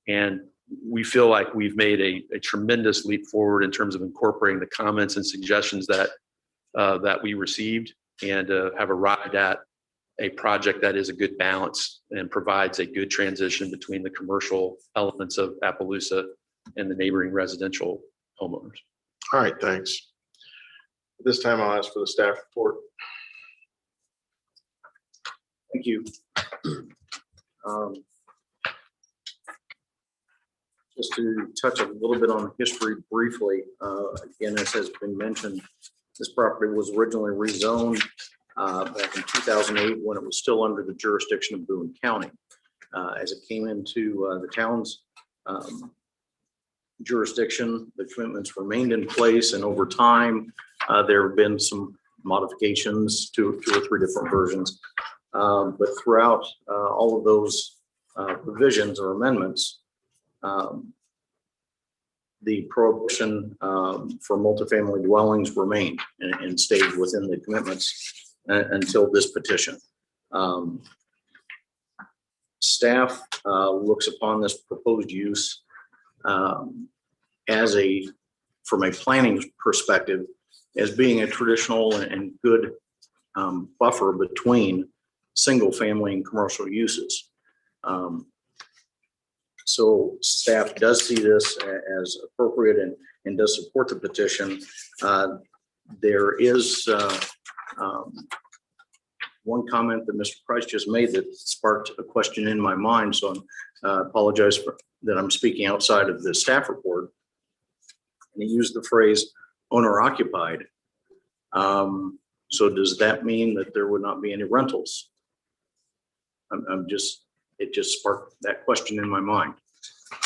And we feel like we've made a tremendous leap forward in terms of incorporating the comments and suggestions that we received, and have arrived at a project that is a good balance and provides a good transition between the commercial elements of Appaloosa and the neighboring residential homeowners. All right, thanks. This time I'll ask for the staff report. Thank you. Just to touch a little bit on history briefly, again, as has been mentioned, this property was originally rezoned back in 2008 when it was still under the jurisdiction of Boone County. As it came into the town's jurisdiction, the commitments remained in place, and over time, there have been some modifications to 2 or 3 different versions. But throughout all of those revisions or amendments, the prohibition for multifamily dwellings remained and stayed within the commitments until this petition. Staff looks upon this proposed use as from a planning perspective, as being a traditional and good buffer between single family and commercial uses. So staff does see this as appropriate and does support the petition. There is one comment that Mr. Price just made that sparked a question in my mind. So I apologize that I'm speaking outside of the staff report. And he used the phrase owner occupied. So does that mean that there would not be any rentals? It just sparked that question in my mind.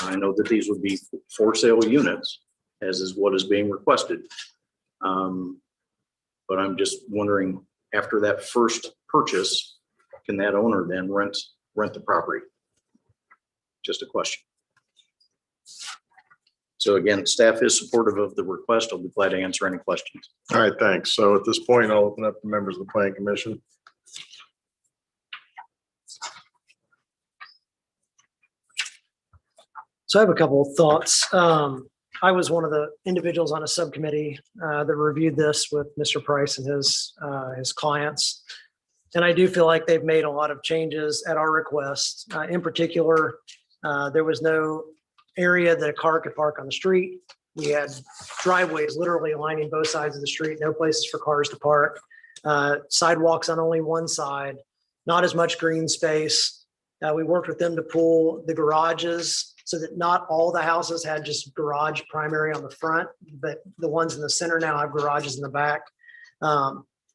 I know that these would be for sale units, as is what is being requested. But I'm just wondering, after that first purchase, can that owner then rent the property? Just a question. So again, staff is supportive of the request. I'll be glad to answer any questions. All right, thanks. So at this point, I'll open up the members of the planning commission. So I have a couple of thoughts. I was one of the individuals on a subcommittee that reviewed this with Mr. Price and his clients. And I do feel like they've made a lot of changes at our request. In particular, there was no area that a car could park on the street. We had driveways literally lining both sides of the street, no places for cars to park. Sidewalks on only one side, not as much green space. We worked with them to pull the garages so that not all the houses had just garage primary on the front, but the ones in the center now have garages in the back.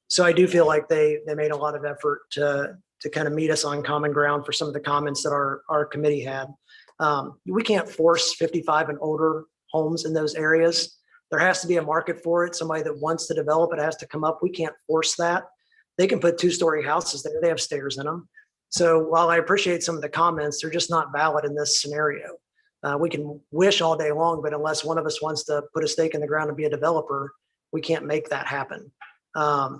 So I do feel like they made a lot of effort to kind of meet us on common ground for some of the comments that our committee had. We can't force 55 and older homes in those areas. There has to be a market for it. Somebody that wants to develop it has to come up. We can't force that. They can put 2-story houses there. They have stairs in them. So while I appreciate some of the comments, they're just not valid in this scenario. We can wish all day long, but unless one of us wants to put a stake in the ground and be a developer, we can't make that happen. The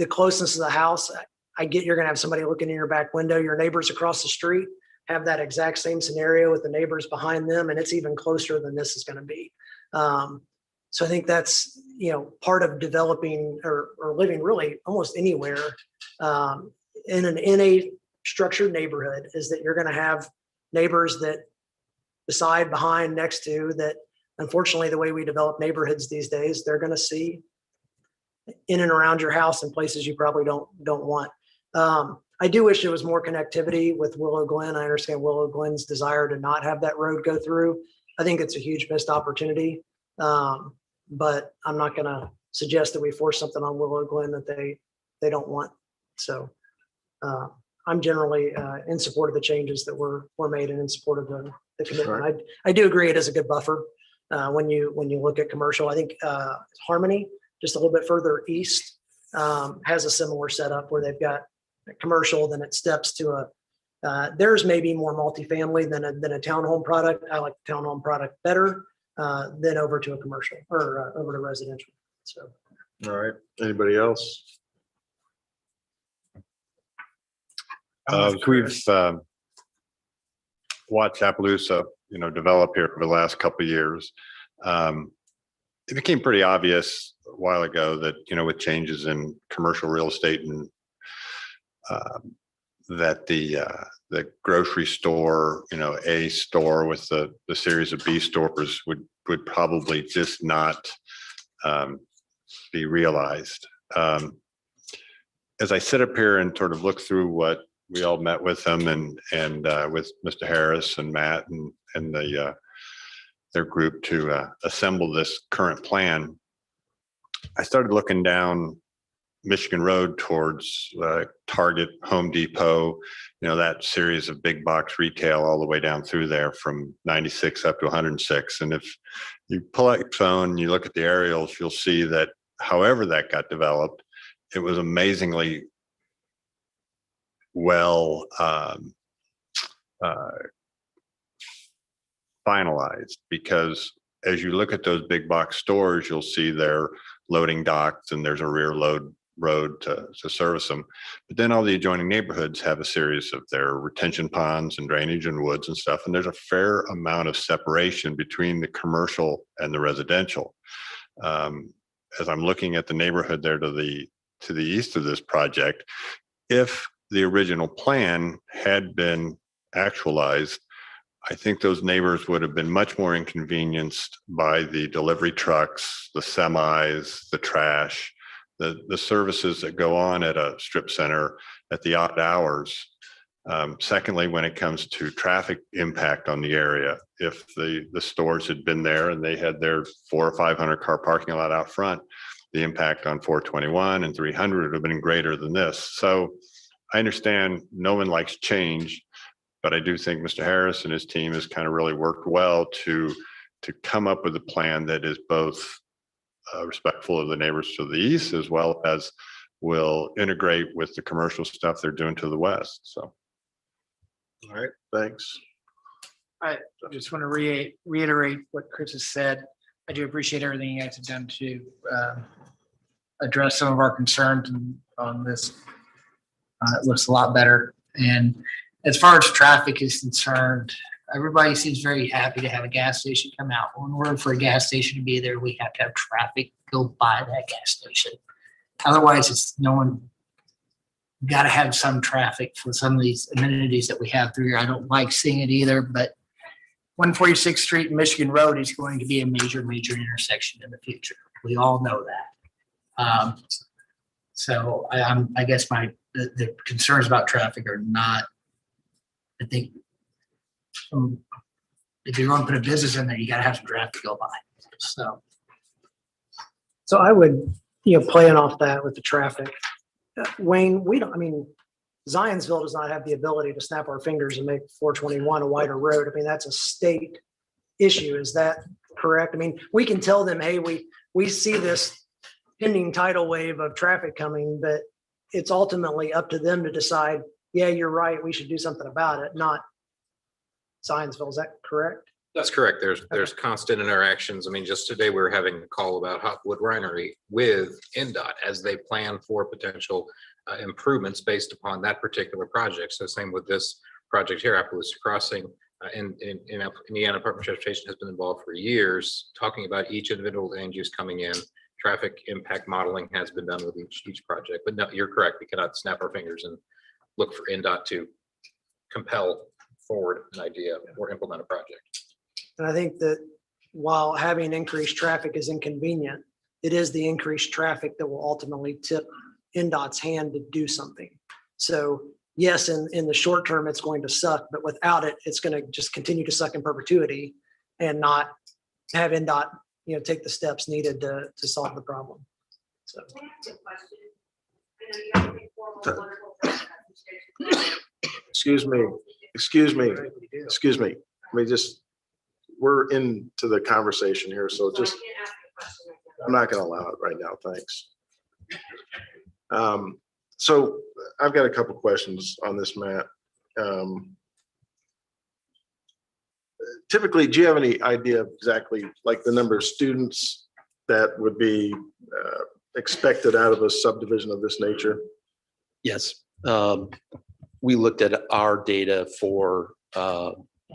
closeness of the house, I get you're going to have somebody looking in your back window. Your neighbors across the street have that exact same scenario with the neighbors behind them, and it's even closer than this is going to be. So I think that's, part of developing or living really almost anywhere in a structured neighborhood is that you're going to have neighbors that beside, behind, next to that. Unfortunately, the way we develop neighborhoods these days, they're going to see in and around your house in places you probably don't want. I do wish there was more connectivity with Willow Glen. I understand Willow Glen's desire to not have that road go through. I think it's a huge missed opportunity. But I'm not going to suggest that we force something on Willow Glen that they don't want. So I'm generally in support of the changes that were made and in support of the commitment. Right. I do agree it is a good buffer when you look at commercial. I think Harmony, just a little bit further east, has a similar setup where they've got commercial, then it steps to theirs may be more multifamily than a townhome product. I like the townhome product better than over to a commercial or over to residential. So. All right. Anybody else? We've watched Appaloosa, develop here over the last couple of years. It became pretty obvious a while ago that, with changes in commercial real estate and that the grocery store, A store with the series of B stores would probably just not be realized. As I sit up here and sort of look through what we all met with them and with Mr. Harris and Matt and their group to assemble this current plan, I started looking down Michigan Road towards Target, Home Depot, that series of big box retail all the way down through there from 96 up to 106. And if you pull out your phone and you look at the aerials, you'll see that however that got developed, it was amazingly well finalized, because as you look at those big box stores, you'll see their loading docks and there's a rear load road to service them. But then all the adjoining neighborhoods have a series of their retention ponds and drainage and woods and stuff. And there's a fair amount of separation between the commercial and the residential. As I'm looking at the neighborhood there to the east of this project, if the original plan had been actualized, I think those neighbors would have been much more inconvenienced by the delivery trucks, the semis, the trash, the services that go on at a strip center at the odd hours. Secondly, when it comes to traffic impact on the area, if the stores had been there and they had their 400 or 500 car parking lot out front, the impact on 421 and 300 would have been greater than this. So I understand no one likes change, but I do think Mr. Harris and his team has kind of really worked well to come up with a plan that is both respectful of the neighbors to the east, as well as will integrate with the commercial stuff they're doing to the west. So. All right, thanks. I just want to reiterate what Chris has said. I do appreciate everything you guys have done to address some of our concerns on this. It looks a lot better. And as far as traffic is concerned, everybody seems very happy to have a gas station come out. In order for a gas station to be there, we have to have traffic go by that gas station. Otherwise, it's no one. Got to have some traffic for some of these amenities that we have through here. I don't like seeing it either, but 146th Street and Michigan Road is going to be a major intersection in the future. We all know that. So I guess the concerns about traffic are not. I think if you're going to put a business in there, you got to have some traffic go by. So I would, playing off that with the traffic, Wayne, Zionsville does not have the ability to snap our fingers and make 421 a wider road. I mean, that's a state issue. Is that correct? I mean, we can tell them, hey, we see this pending tidal wave of traffic coming, but it's ultimately up to them to decide, yeah, you're right, we should do something about it, not Zionsville. Is that correct? That's correct. There's constant interactions. I mean, just today we were having a call about Hotwood Winery with NDOT as they plan for potential improvements based upon that particular project. So same with this project here, Appaloosa Crossing, in Indiana Department of Transportation has been involved for years, talking about each individual land use coming in. Traffic impact modeling has been done with each project. But no, you're correct. We cannot snap our fingers and look for NDOT to compel forward an idea or implement a project. And I think that while having increased traffic is inconvenient, it is the increased traffic that will ultimately tip NDOT's hand to do something. So yes, in the short term, it's going to suck, but without it, it's going to just continue to suck in perpetuity and not have NDOT, take the steps needed to solve the problem. So. Excuse me. We're into the conversation here, so just, I'm not going to allow it right now. Thanks. So I've got a couple questions on this map. Typically, do you have any idea of exactly like the number of students that would be expected out of a subdivision of this nature? Yes. We looked at our data for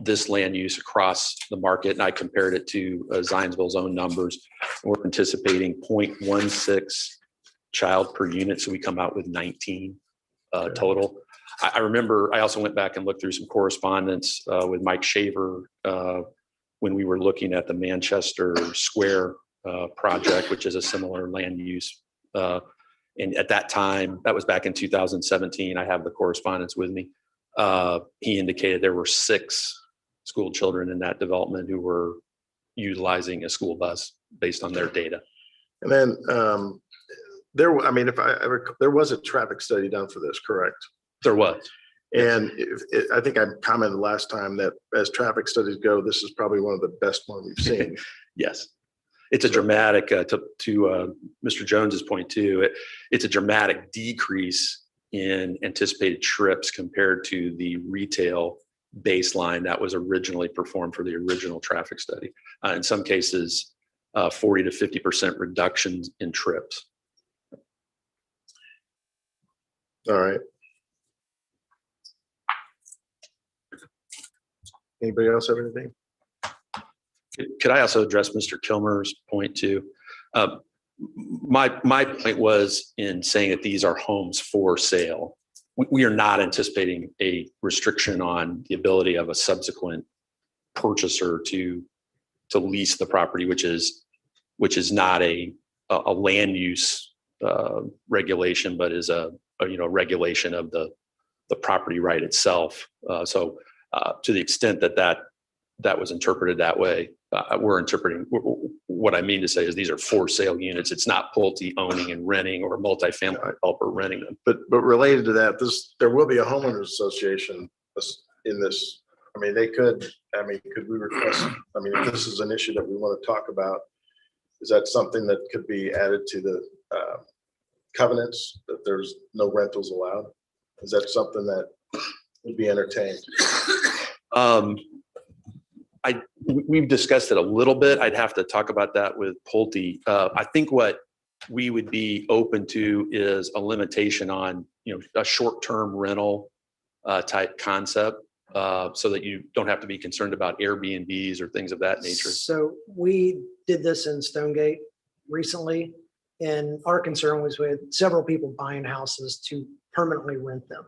this land use across the market, and I compared it to Zionsville's own numbers. We're anticipating 0.16 child per unit, so we come out with 19 total. I remember I also went back and looked through some correspondence with Mike Shaver when we were looking at the Manchester Square project, which is a similar land use. And at that time, that was back in 2017, I have the correspondence with me. He indicated there were 6 school children in that development who were utilizing a school bus based on their data. And then I mean, if I ever, there was a traffic study done for this, correct? There was. And I think I commented last time that as traffic studies go, this is probably one of the best ones we've seen. Yes. It's a dramatic, to Mr. Jones's point too, it's a dramatic decrease in anticipated trips compared to the retail baseline that was originally performed for the original traffic study. In some cases, 40 to 50% reductions in trips. All right. Anybody else have anything? Could I also address Mr. Kilmer's point too? My point was in saying that these are homes for sale. We are not anticipating a restriction on the ability of a subsequent purchaser to lease the property, which is not a land use regulation, but is a regulation of the property right itself. So to the extent that was interpreted that way, we're interpreting, what I mean to say is these are for sale units. It's not Pulte owning and renting or multifamily developer renting them. But related to that, there will be a homeowners association in this. I mean, could we request, I mean, if this is an issue that we want to talk about, is that something that could be added to the covenants, that there's no rentals allowed? Is that something that would be entertained? We've discussed it a little bit. I'd have to talk about that with Pulte. I think what we would be open to is a limitation on, a short-term rental type concept, so that you don't have to be concerned about Airbnbs or things of that nature. So we did this in Stonegate recently, and our concern was with several people buying houses to permanently rent them.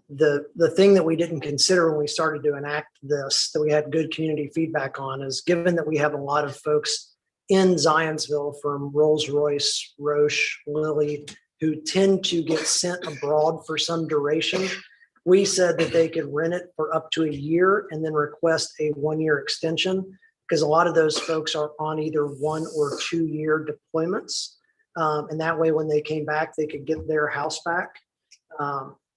The thing that we didn't consider when we started to enact this, that we had good community feedback on, is given that we have a lot of folks in Zionsville from Rolls-Royce, Roche, Lilly, who tend to get sent abroad for some duration, we said that they could rent it for up to a year and then request a 1-year extension, because a lot of those folks are on either 1 or 2 year deployments. And that way, when they came back, they could get their house back.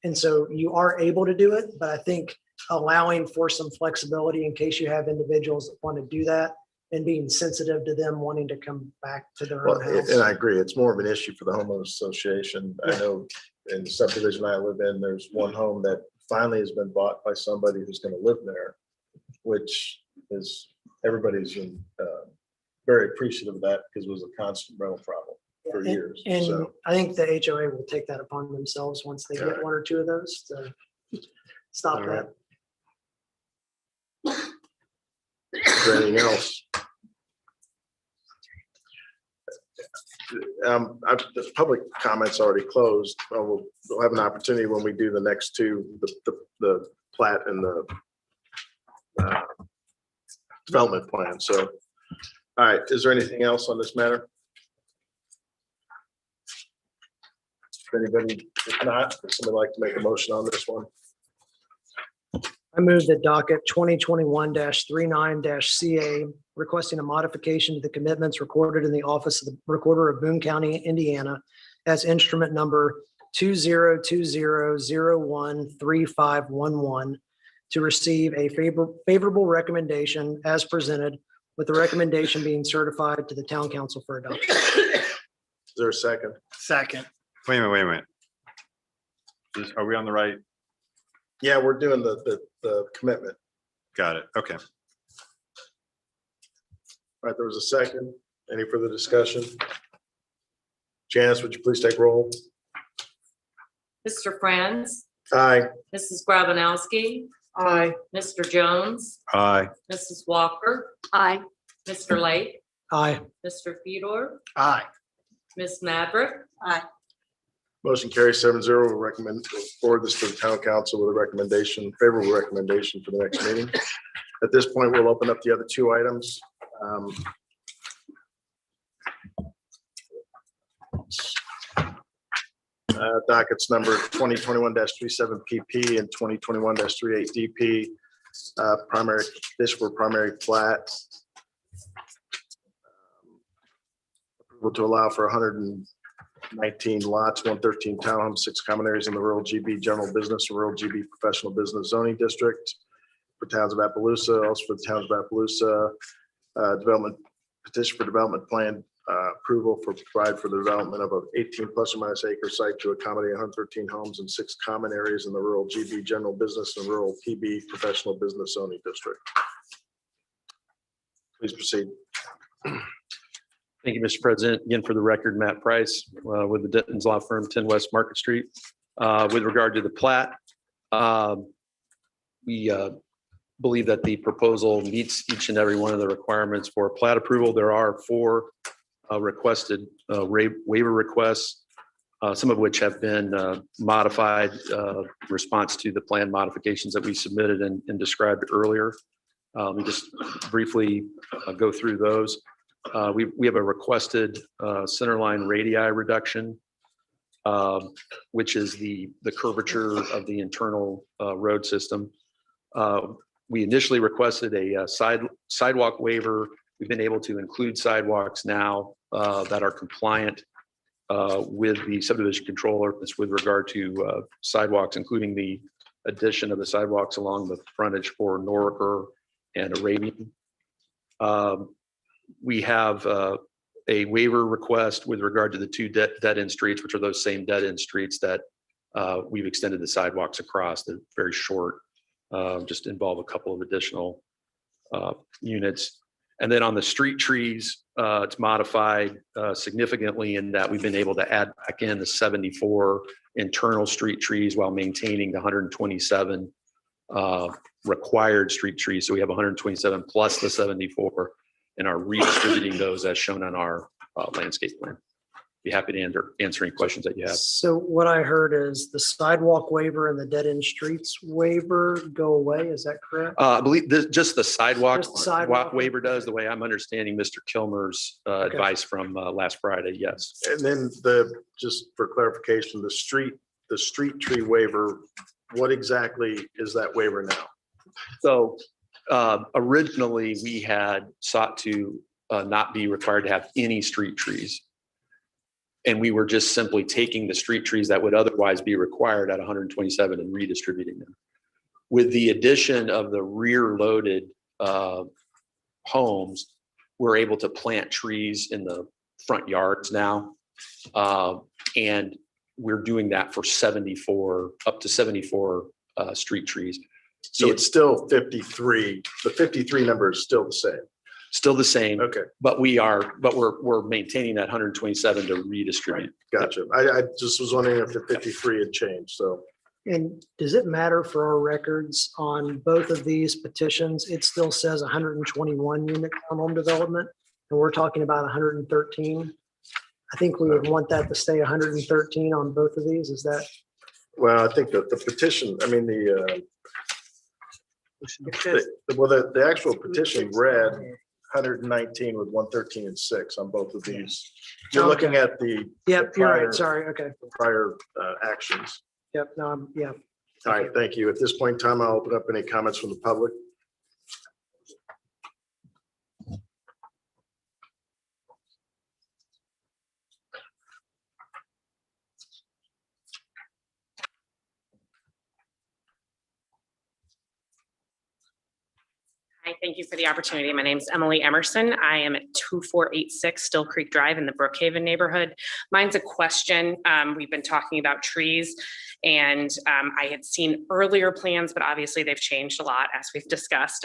And so you are able to do it, but I think allowing for some flexibility in case you have individuals that want to do that and being sensitive to them wanting to come back to their own house. And I agree, it's more of an issue for the homeowners association. I know in the subdivision I live in, there's one home that finally has been bought by somebody who's going to live there, which is, everybody's very appreciative of that, because it was a constant rental problem for years. And So, I think the HOA will take that upon themselves once they get 1 or 2 of those to stop all right. that. Is there anything else? The public comments already closed. We'll have an opportunity when we do the next two, the plat and the development plan. So, all right, is there anything else on this matter? Anybody, if not, would somebody like to make a motion on this one? I move that docket 2021-39-CA requesting a modification to the commitments recorded in the office of the recorder of Boone County, Indiana as instrument number 2020013511 to receive a favorable recommendation as presented, with the recommendation being certified to the town council for adoption. Is there a second? Second. Wait a minute. Are we on the right? Yeah, we're doing the commitment. Got it. Okay. All right, there was a second. Any further discussion? Janice, would you please take roll? Mr. Franz, Aye. Mrs. Grabanowski, Aye. Mr. Jones, Aye. Mrs. Walker, Aye. Mr. Lake, Aye. Mr. Fedor, Aye. Ms. Maverick. Aye. Motion carries 7-0. We'll recommend, forward this to the town council with a recommendation, favorable recommendation for the next meeting. At this point, we'll open up the other two items. Dockets number 2021-37 PP and 2021-38 DP. Primary, this were primary plat. Approval to allow for 100 19 lots, 113 townhomes, 6 common areas in the rural GB general business, and rural GB professional business zoning district for towns of Appaloosa, also for the towns of Appaloosa. Development petition for development plan approval for provide for the development of a 18 plus or minus acre site to accommodate 113 homes and 6 common areas in the rural GB general business and rural PB professional business zoning district. Please proceed. Thank you, Mr. President. Again, for the record, Matt Price with the Denton's Law Firm, 10 West Market Street. With regard to the plat, we believe that the proposal meets each and every one of the requirements for plat approval. There are 4 requested waiver requests, some of which have been modified response to the plan modifications that we submitted and described earlier. We just briefly go through those. We have a requested centerline radii reduction, which is the curvature of the internal road system. We initially requested a sidewalk waiver. We've been able to include sidewalks now that are compliant with the subdivision control ordinance with regard to sidewalks, including the addition of the sidewalks along the frontage for Norriker and Arabian. We have a waiver request with regard to the 2 dead-end streets, which are those same dead-end streets that we've extended the sidewalks across. They're very short, just involve a couple of additional units. And then on the street trees, it's modified significantly in that we've been able to add back in the 74 internal street trees while maintaining the 127 required street trees. So we have 127 plus the 74 and are redistributing those as shown on our landscape plan. Be happy to answer any questions that you have. So what I heard is the sidewalk waiver and the dead end streets waiver go away. Is that correct? I believe just the sidewalk Just the sidewalk. waiver does, the way I'm understanding Mr. Kilmer's advice from last Friday. Yes. And then just for clarification, the street tree waiver, what exactly is that waiver now? So originally we had sought to not be required to have any street trees. And we were just simply taking the street trees that would otherwise be required at 127 and redistributing them. With the addition of the rear loaded homes, we're able to plant trees in the front yards now. And we're doing that for up to 74 street trees. So it's still 53. The 53 number is still the same. Still the same. Okay, But we're maintaining that 127 to redistribute. gotcha. I just was wondering if the 53 had changed, so. And does it matter for our records on both of these petitions? It still says 121 unit townhome development, and we're talking about 113. I think we would want that to stay 113 on both of these. Is that? Well, I think that the petition, I mean, the actual petition read 119 with 113 and 6 on both of these. You're looking at the. Yep, the you're prior- right. Sorry. Okay. Prior actions. Yep. No, yeah. All right, thank you. At this point in time, I'll open up any comments from the public. Hi, thank you for the opportunity. My name is Emily Emerson. I am at 2486 Still Creek Drive in the Brookhaven neighborhood. Mine's a question. We've been talking about trees, and I had seen earlier plans, but obviously they've changed a lot as we've discussed.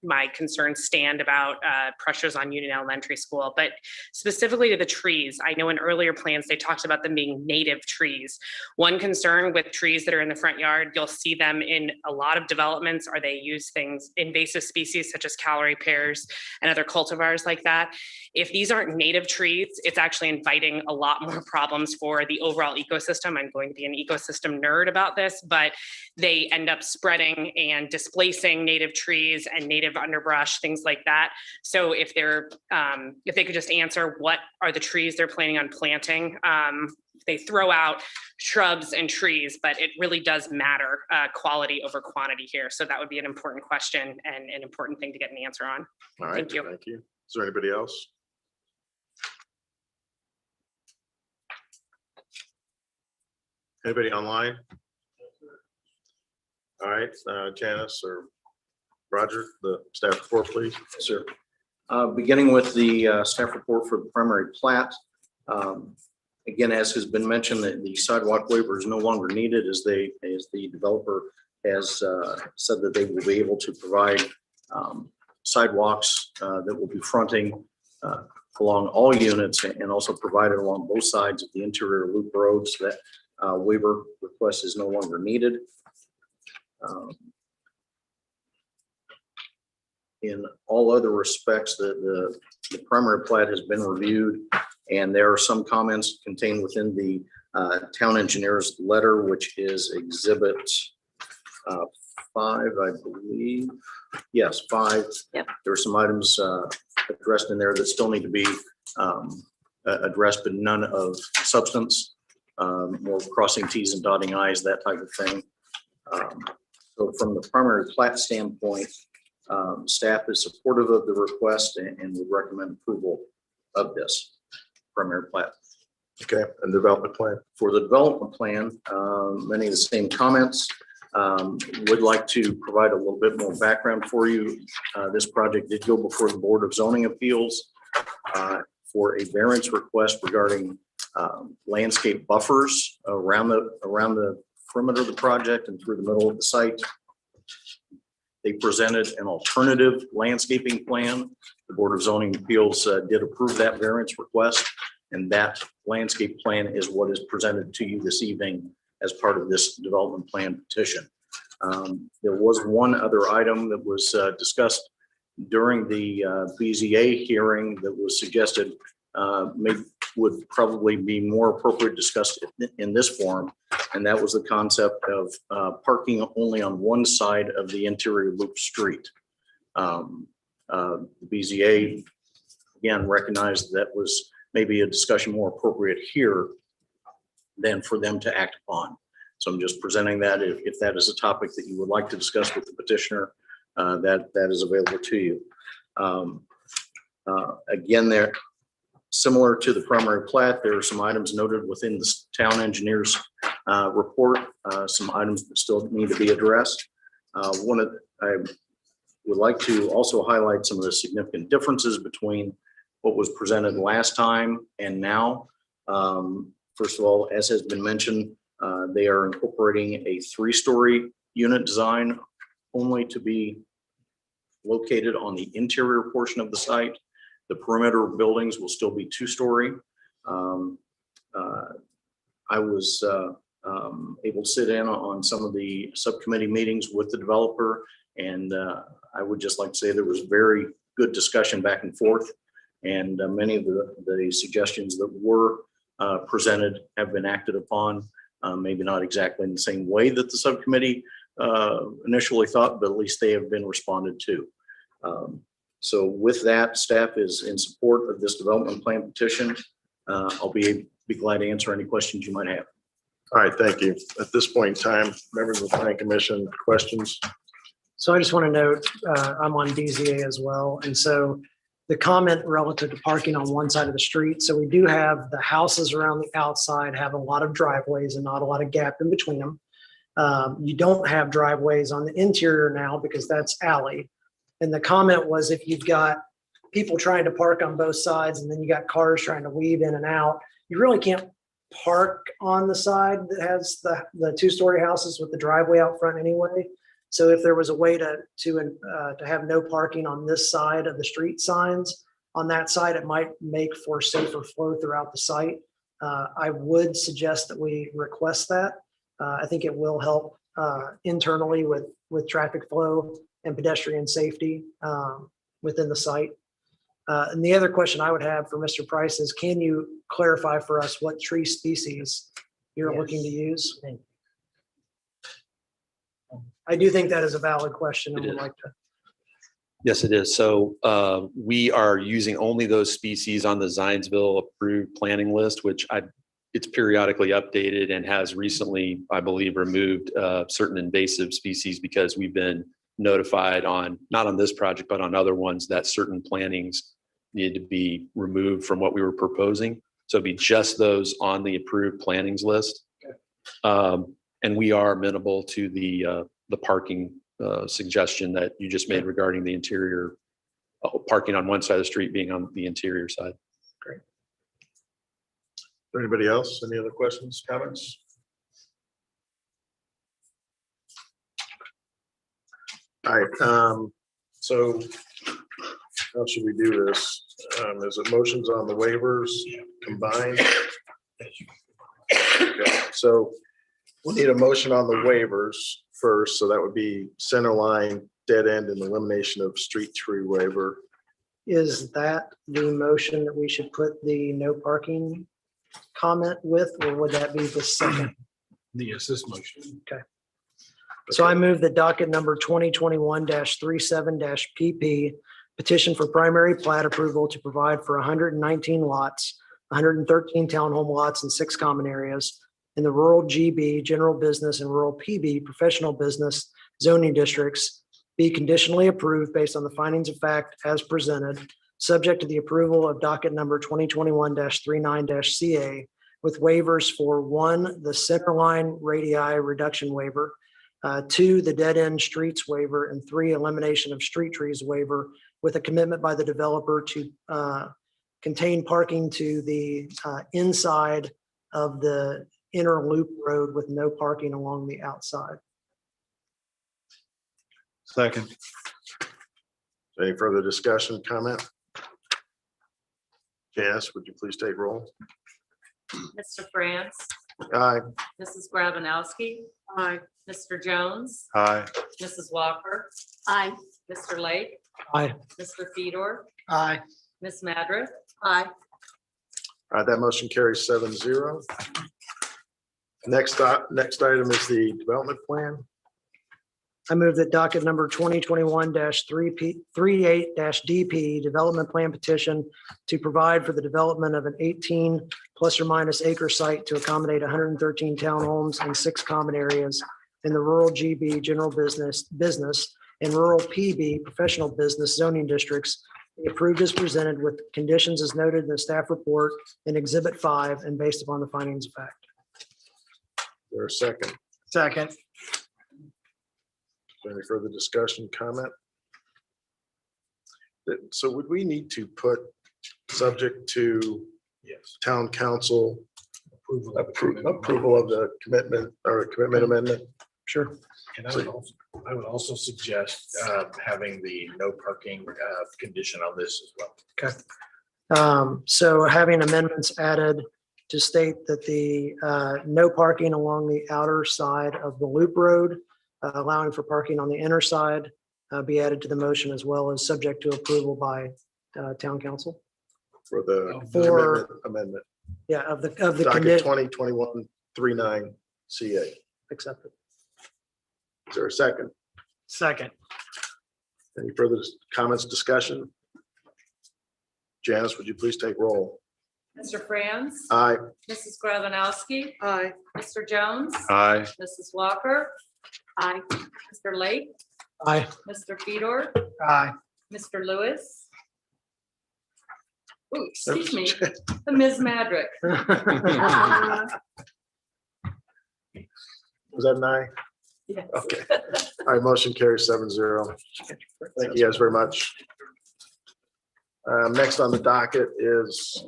My concerns stand about pressures on Union Elementary School, but specifically to the trees. I know in earlier plans, they talked about them being native trees. One concern with trees that are in the front yard, you'll see them in a lot of developments, or they use things, invasive species such as calorie pears and other cultivars like that. If these aren't native trees, it's actually inviting a lot more problems for the overall ecosystem. I'm going to be an ecosystem nerd about this, but they end up spreading and displacing native trees and native underbrush, things like that. So if they could just answer what are the trees they're planning on planting. They throw out shrubs and trees, but it really does matter quality over quantity here. So that would be an important question and an important thing to get an answer on. All right, Thank you. thank you. Is there anybody else? Anybody online? All right, Janice or Roger, the staff report, please. Sir. Beginning with the staff report for the primary plat. Again, as has been mentioned, the sidewalk waiver is no longer needed as the developer has said that they will be able to provide sidewalks that will be fronting along all units and also provided along both sides of the interior loop roads. That waiver request is no longer needed. In all other respects, the primary plat has been reviewed, and there are some comments contained within the town engineer's letter, which is exhibit 5, I believe. Yes, 5. Yep. There are some items addressed in there that still need to be addressed, but none of substance. More crossing T's and dotting I's, that type of thing. So from the primary plat standpoint, staff is supportive of the request and would recommend approval of this primary plat. Okay, and development plan. For the development plan, many of the same comments. Would like to provide a little bit more background for you. This project did go before the Board of Zoning Appeals for a variance request regarding landscape buffers around the perimeter of the project and through the middle of the site. They presented an alternative landscaping plan. The Board of Zoning Appeals did approve that variance request, and that landscape plan is what is presented to you this evening as part of this development plan petition. There was one other item that was discussed during the BZA hearing that was suggested would probably be more appropriate discussed in this forum, and that was the concept of parking only on one side of the interior loop street. The BZA, again, recognized that was maybe a discussion more appropriate here than for them to act upon. So I'm just presenting that if that is a topic that you would like to discuss with the petitioner, that is available to you. Again, there, similar to the primary plat, there are some items noted within the town engineer's report, some items that still need to be addressed. I would like to also highlight some of the significant differences between what was presented last time and now. First of all, as has been mentioned, they are incorporating a 3-story unit design only to be located on the interior portion of the site. The perimeter buildings will still be 2-story. I was able to sit in on some of the subcommittee meetings with the developer, and I would just like to say there was very good discussion back and forth, and many of the suggestions that were presented have been acted upon. Maybe not exactly in the same way that the subcommittee initially thought, but at least they have been responded to. So with that, staff is in support of this development plan petition. I'll be glad to answer any questions you might have. All right, thank you. At this point in time, members of the planning commission, questions? So I just want to note, I'm on BZA as well. And so the comment relative to parking on one side of the street. So we do have the houses around the outside have a lot of driveways and not a lot of gap in between them. You don't have driveways on the interior now because that's alley. And the comment was if you've got people trying to park on both sides and then you got cars trying to weave in and out, you really can't park on the side that has the 2-story houses with the driveway out front anyway. So if there was a way to have no parking on this side of the street signs, on that side, it might make for safer flow throughout the site. I would suggest that we request that. I think it will help internally with traffic flow and pedestrian safety within the site. And the other question I would have for Mr. Price is, can you clarify for us what tree species you're looking to use? I do think that is a valid question. And would like to. Yes, it is. So we are using only those species on the Zionsville approved planning list, which it's periodically updated and has recently, I believe, removed certain invasive species because we've been notified on, not on this project, but on other ones that certain plantings need to be removed from what we were proposing. So it'd be just those on the approved plantings list. And we are amenable to the parking suggestion that you just made regarding the interior parking on one side of the street being on the interior side. Anybody else? Any other questions, comments? All right, so how should we do this? Is it motions on the waivers combined? Okay, so we'll need a motion on the waivers first, so that would be center line, dead end, and elimination of street tree waiver. Is that the motion that we should put the no parking comment with, or would that be the second? The assist motion. So I move that docket number 2021-37-PP, petition for primary plat approval to provide for 119 lots, 113 townhome lots and 6 common areas in the rural GB, general business, and rural PB, professional business zoning districts be conditionally approved based on the findings of fact as presented, subject to the approval of docket number 2021-39-CA with waivers for 1, the center line radii reduction waiver, 2, the dead end streets waiver, and 3, elimination of street trees waiver with a commitment by the developer to contain parking to the inside of the inner loop road with no parking along the outside. Second. Any further discussion, comment? Janice, would you please take roll? Mr. France, Aye. Mrs. Grabanowski. Aye. Mr. Jones, Aye. Mrs. Walker. Aye. Mr. Lake, Aye. Mr. Fedor, Aye. Ms. Madrick. Aye. That motion carries 7-0. Next item is the development plan. I move that docket number 2021-38-DP, development plan petition to provide for the development of an 18 plus or minus acre site to accommodate 113 townhomes and 6 common areas in the rural GB, general business, and rural PB, professional business zoning districts be approved as presented with conditions as noted in the staff report in Exhibit 5 and based upon the findings of fact. Is there a second? Second. Any further discussion, comment? So would we need to put subject to town council approval of the commitment or commitment amendment? Sure. And I would also suggest having the no parking condition on this as well. Okay. So having amendments added to state that the no parking along the outer side of the loop road, allowing for parking on the inner side, be added to the motion as well as subject to approval by town council. For the amendment. Yeah, of the Docket condition. 2021-39 CA. Accepted. Is there a second? Second. Any further comments, discussion? Janice, would you please take roll? Mr. France, Aye. Mrs. Grabanowski. Aye. Mr. Jones, Aye. Mrs. Walker. Aye. Mr. Lake, Aye. Mr. Fedor, Aye. Mr. Lewis. Oh, excuse me, Ms. Madrick. Was that an aye? Yes. Okay. All right, motion carries 7-0. Thank you guys very much. Next on the docket is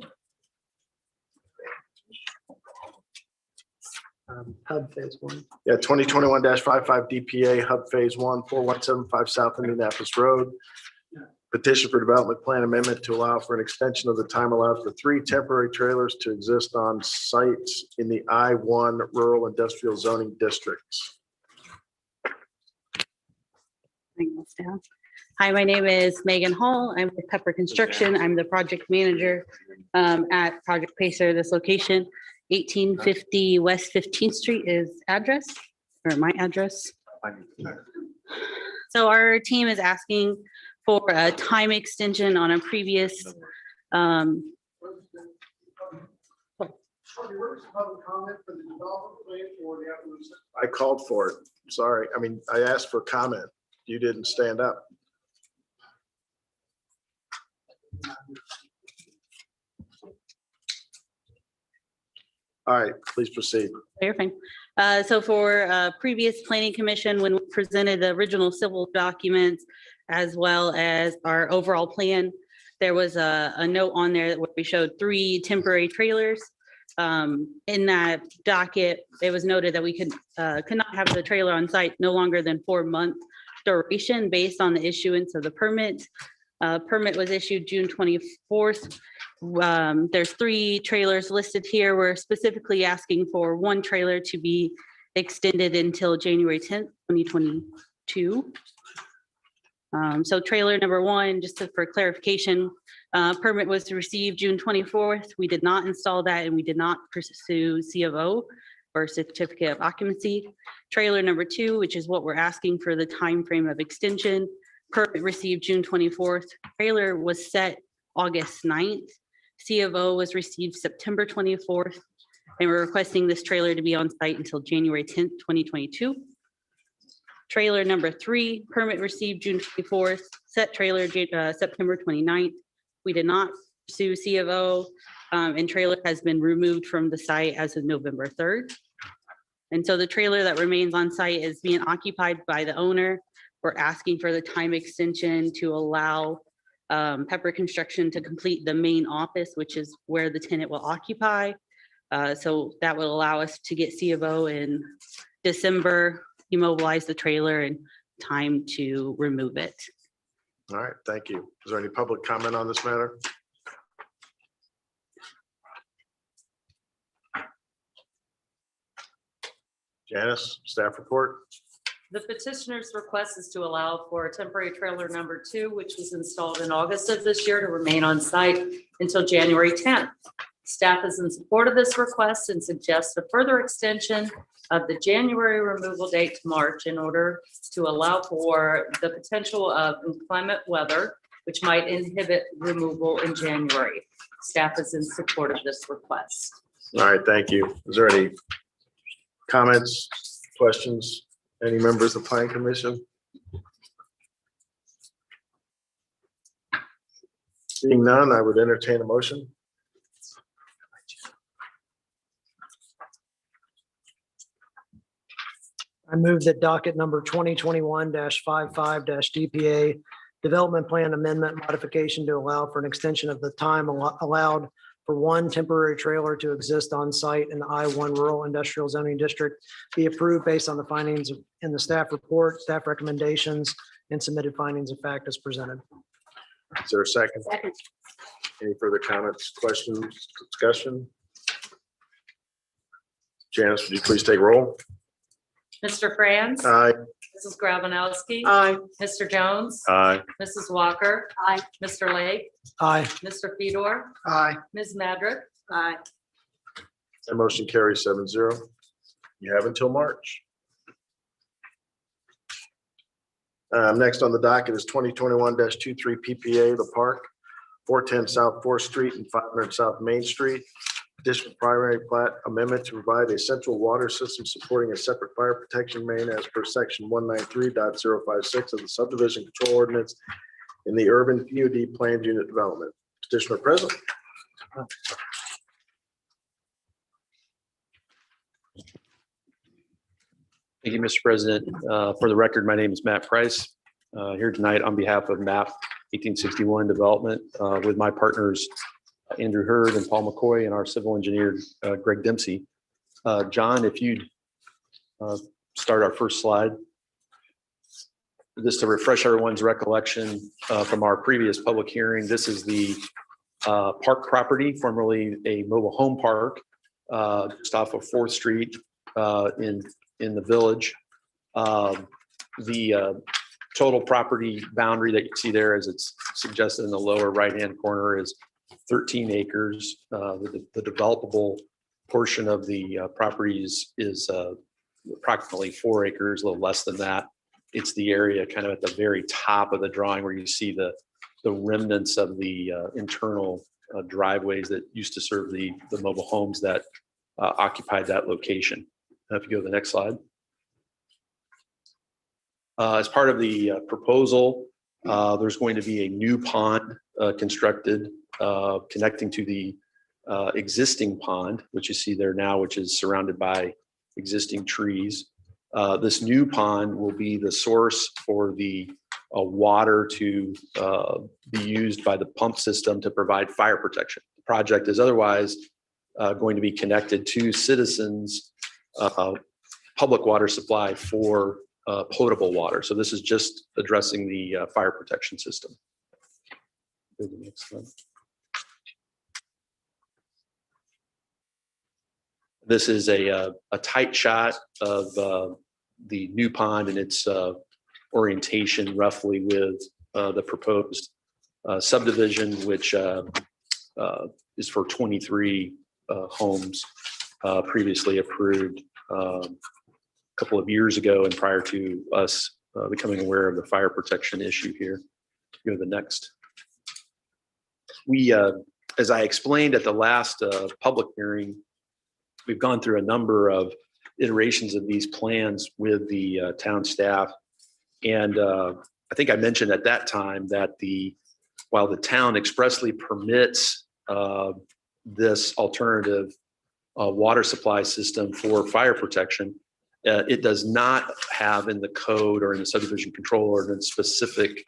Hub phase 1. 2021-55 DPA Hub Phase 1, 4175 South Indianapolis Road. Petition for development plan amendment to allow for an extension of the time allowed for 3 temporary trailers to exist on sites in the I-1 Rural Industrial Zoning Districts. Bring this down. Hi, my name is Megan Hall. I'm with Pepper Construction. I'm the project manager at Project Pacer. This location, 1850 West 15th Street is address, or my address. So our team is asking for a time extension on a previous I called for it. Sorry. I mean, I asked for comment. You didn't stand up. All right, please proceed. You're fine. So for previous planning commission, when we presented the original civil documents as well as our overall plan, there was a note on there where we showed 3 temporary trailers. In that docket, it was noted that we could not have the trailer on site no longer than 4-month duration based on the issuance of the permit. Permit was issued June 24th. There's 3 trailers listed here. We're specifically asking for 1 trailer to be extended until January 10th, 2022. So trailer number 1, just for clarification, permit was received June 24th. We did not install that and we did not pursue C of O or certificate of occupancy. Trailer number 2, which is what we're asking for the time frame of extension. Permit received June 24th. Trailer was set August 9th. C of O was received September 24th. And we're requesting this trailer to be on site until January 10th, 2022. Trailer number 3, permit received June 24th, set trailer September 29th. We did not pursue C of O, and trailer has been removed from the site as of November 3rd. And so the trailer that remains on site is being occupied by the owner. We're asking for the time extension to allow Pepper Construction to complete the main office, which is where the tenant will occupy. So that will allow us to get C of O in December, immobilize the trailer, and time to remove it. All right, thank you. Is there any public comment on this matter? Janice, staff report? The petitioner's request is to allow for a temporary trailer number 2, which was installed in August of this year, to remain on site until January 10th. Staff is in support of this request and suggests a further extension of the January removal date to March in order to allow for the potential of inclement weather, which might inhibit removal in January. Staff is in support of this request. All right, thank you. Is there any comments, questions? Any members of the Planning Commission? Seeing none, I would entertain a motion. I move that docket number 2021-55-DPA Development Plan Amendment Modification to allow for an extension of the time allowed for 1 temporary trailer to exist on site in the I-1 Rural Industrial Zoning District be approved based on the findings in the staff report, staff recommendations, and submitted findings of fact as presented. Is there a second? Second. Any further comments, questions, discussion? Janice, would you please take roll? Mr. Franz? Aye. Mrs. Grabanowski? Aye. Mr. Jones? Aye. Mrs. Walker? Aye. Mr. Lake? Aye. Mr. Fedor? Aye. Ms. Madrick? Aye. That motion carries 7-0. You have until March. Next on the docket is 2021-23 PPA, The Park, 410 South 4th Street and 500 South Main Street. Additional primary plat amendment to provide a central water system supporting a separate fire protection main as per section 193.056 of the subdivision control ordinance in the urban PUD planned unit development. Petitioner present. Thank you, Mr. President. For the record, my name is Matt Price. Here tonight on behalf of MAP 1861 Development with my partners, Andrew Hurd and Paul McCoy, and our civil engineer, Greg Dempsey. John, if you'd start our first slide. Just to refresh everyone's recollection from our previous public hearing, this is the park property, formerly a mobile home park, just off of 4th Street in the village. The total property boundary that you see there, as it's suggested in the lower right-hand corner, is 13 acres. The developable portion of the property is approximately 4 acres, a little less than that. It's the area kind of at the very top of the drawing where you see the remnants of the internal driveways that used to serve the mobile homes that occupied that location. If you go to the next slide. As part of the proposal, there's going to be a new pond constructed connecting to the existing pond, which you see there now, which is surrounded by existing trees. This new pond will be the source for the water to be used by the pump system to provide fire protection. The project is otherwise going to be connected to citizens' public water supply for potable water. So this is just addressing the fire protection system. Go to the next slide. This is a tight shot of the new pond and its orientation roughly with the proposed subdivision, which is for 23 homes previously approved a couple of years ago and prior to us becoming aware of the fire protection issue here. Go to the next. We, as I explained at the last public hearing, we've gone through a number of iterations of these plans with the town staff. And I think I mentioned at that time that while the town expressly permits this alternative water supply system for fire protection, it does not have in the code or in the subdivision control ordinance specific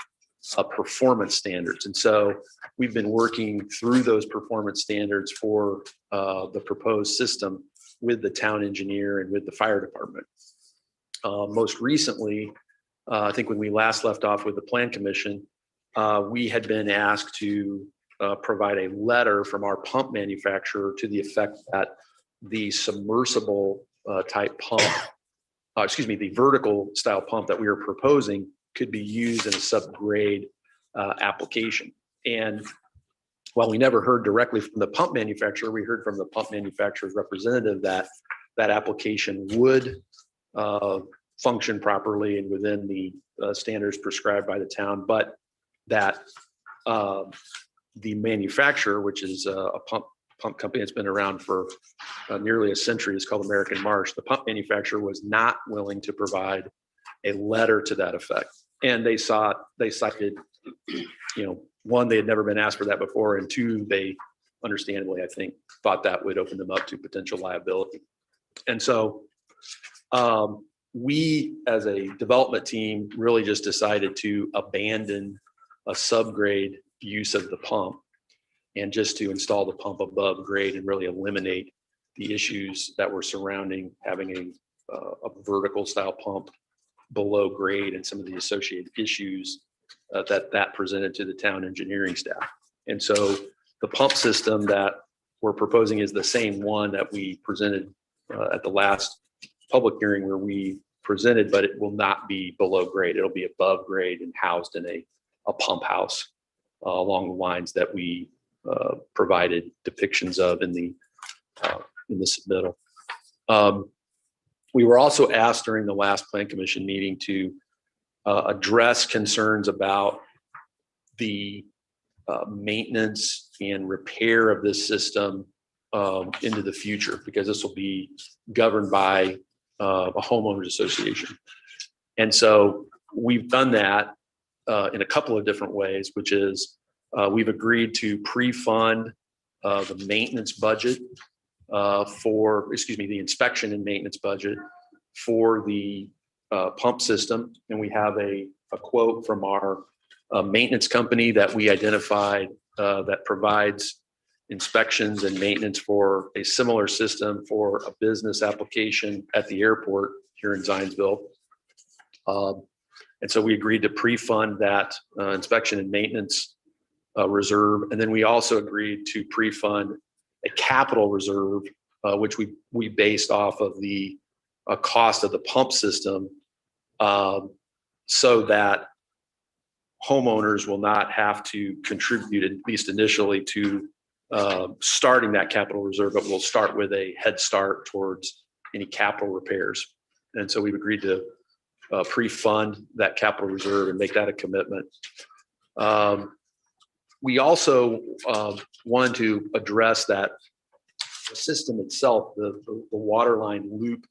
performance standards. And so we've been working through those performance standards for the proposed system with the town engineer and with the fire department. Most recently, I think when we last left off with the Plan Commission, we had been asked to provide a letter from our pump manufacturer to the effect that the submersible type pump, the vertical style pump that we were proposing could be used in a subgrade application. And while we never heard directly from the pump manufacturer, we heard from the pump manufacturer's representative that that application would function properly and within the standards prescribed by the town, but that the manufacturer, which is a pump company that's been around for nearly a century, is called American Marsh. The pump manufacturer was not willing to provide a letter to that effect. And they cited, one, they had never been asked for that before, and two, they understandably, I think, thought that would open them up to potential liability. And so we, as a development team, really just decided to abandon a subgrade use of the pump and just to install the pump above grade and really eliminate the issues that were surrounding having a vertical style pump below grade and some of the associated issues that presented to the town engineering staff. And so the pump system that we're proposing is the same one that we presented at the last public hearing where we presented, but it will not be below grade. It'll be above grade and housed in a pump house along the lines that we provided depictions of in the submittal. We were also asked during the last Plan Commission meeting to address concerns about the maintenance and repair of this system into the future, because this will be governed by a homeowners association. And so we've done that in a couple of different ways, which is we've agreed to pre-fund the maintenance budget the inspection and maintenance budget for the pump system. And we have a quote from our maintenance company that we identified that provides inspections and maintenance for a similar system for a business application at the airport here in Zionsville. And so we agreed to pre-fund that inspection and maintenance reserve. And then we also agreed to pre-fund a capital reserve, which we based off of the cost of the pump system, so that homeowners will not have to contribute, at least initially, to starting that capital reserve, but we'll start with a head start towards any capital repairs. And so we've agreed to pre-fund that capital reserve and make that a commitment. We also wanted to address that the system itself, the water line loop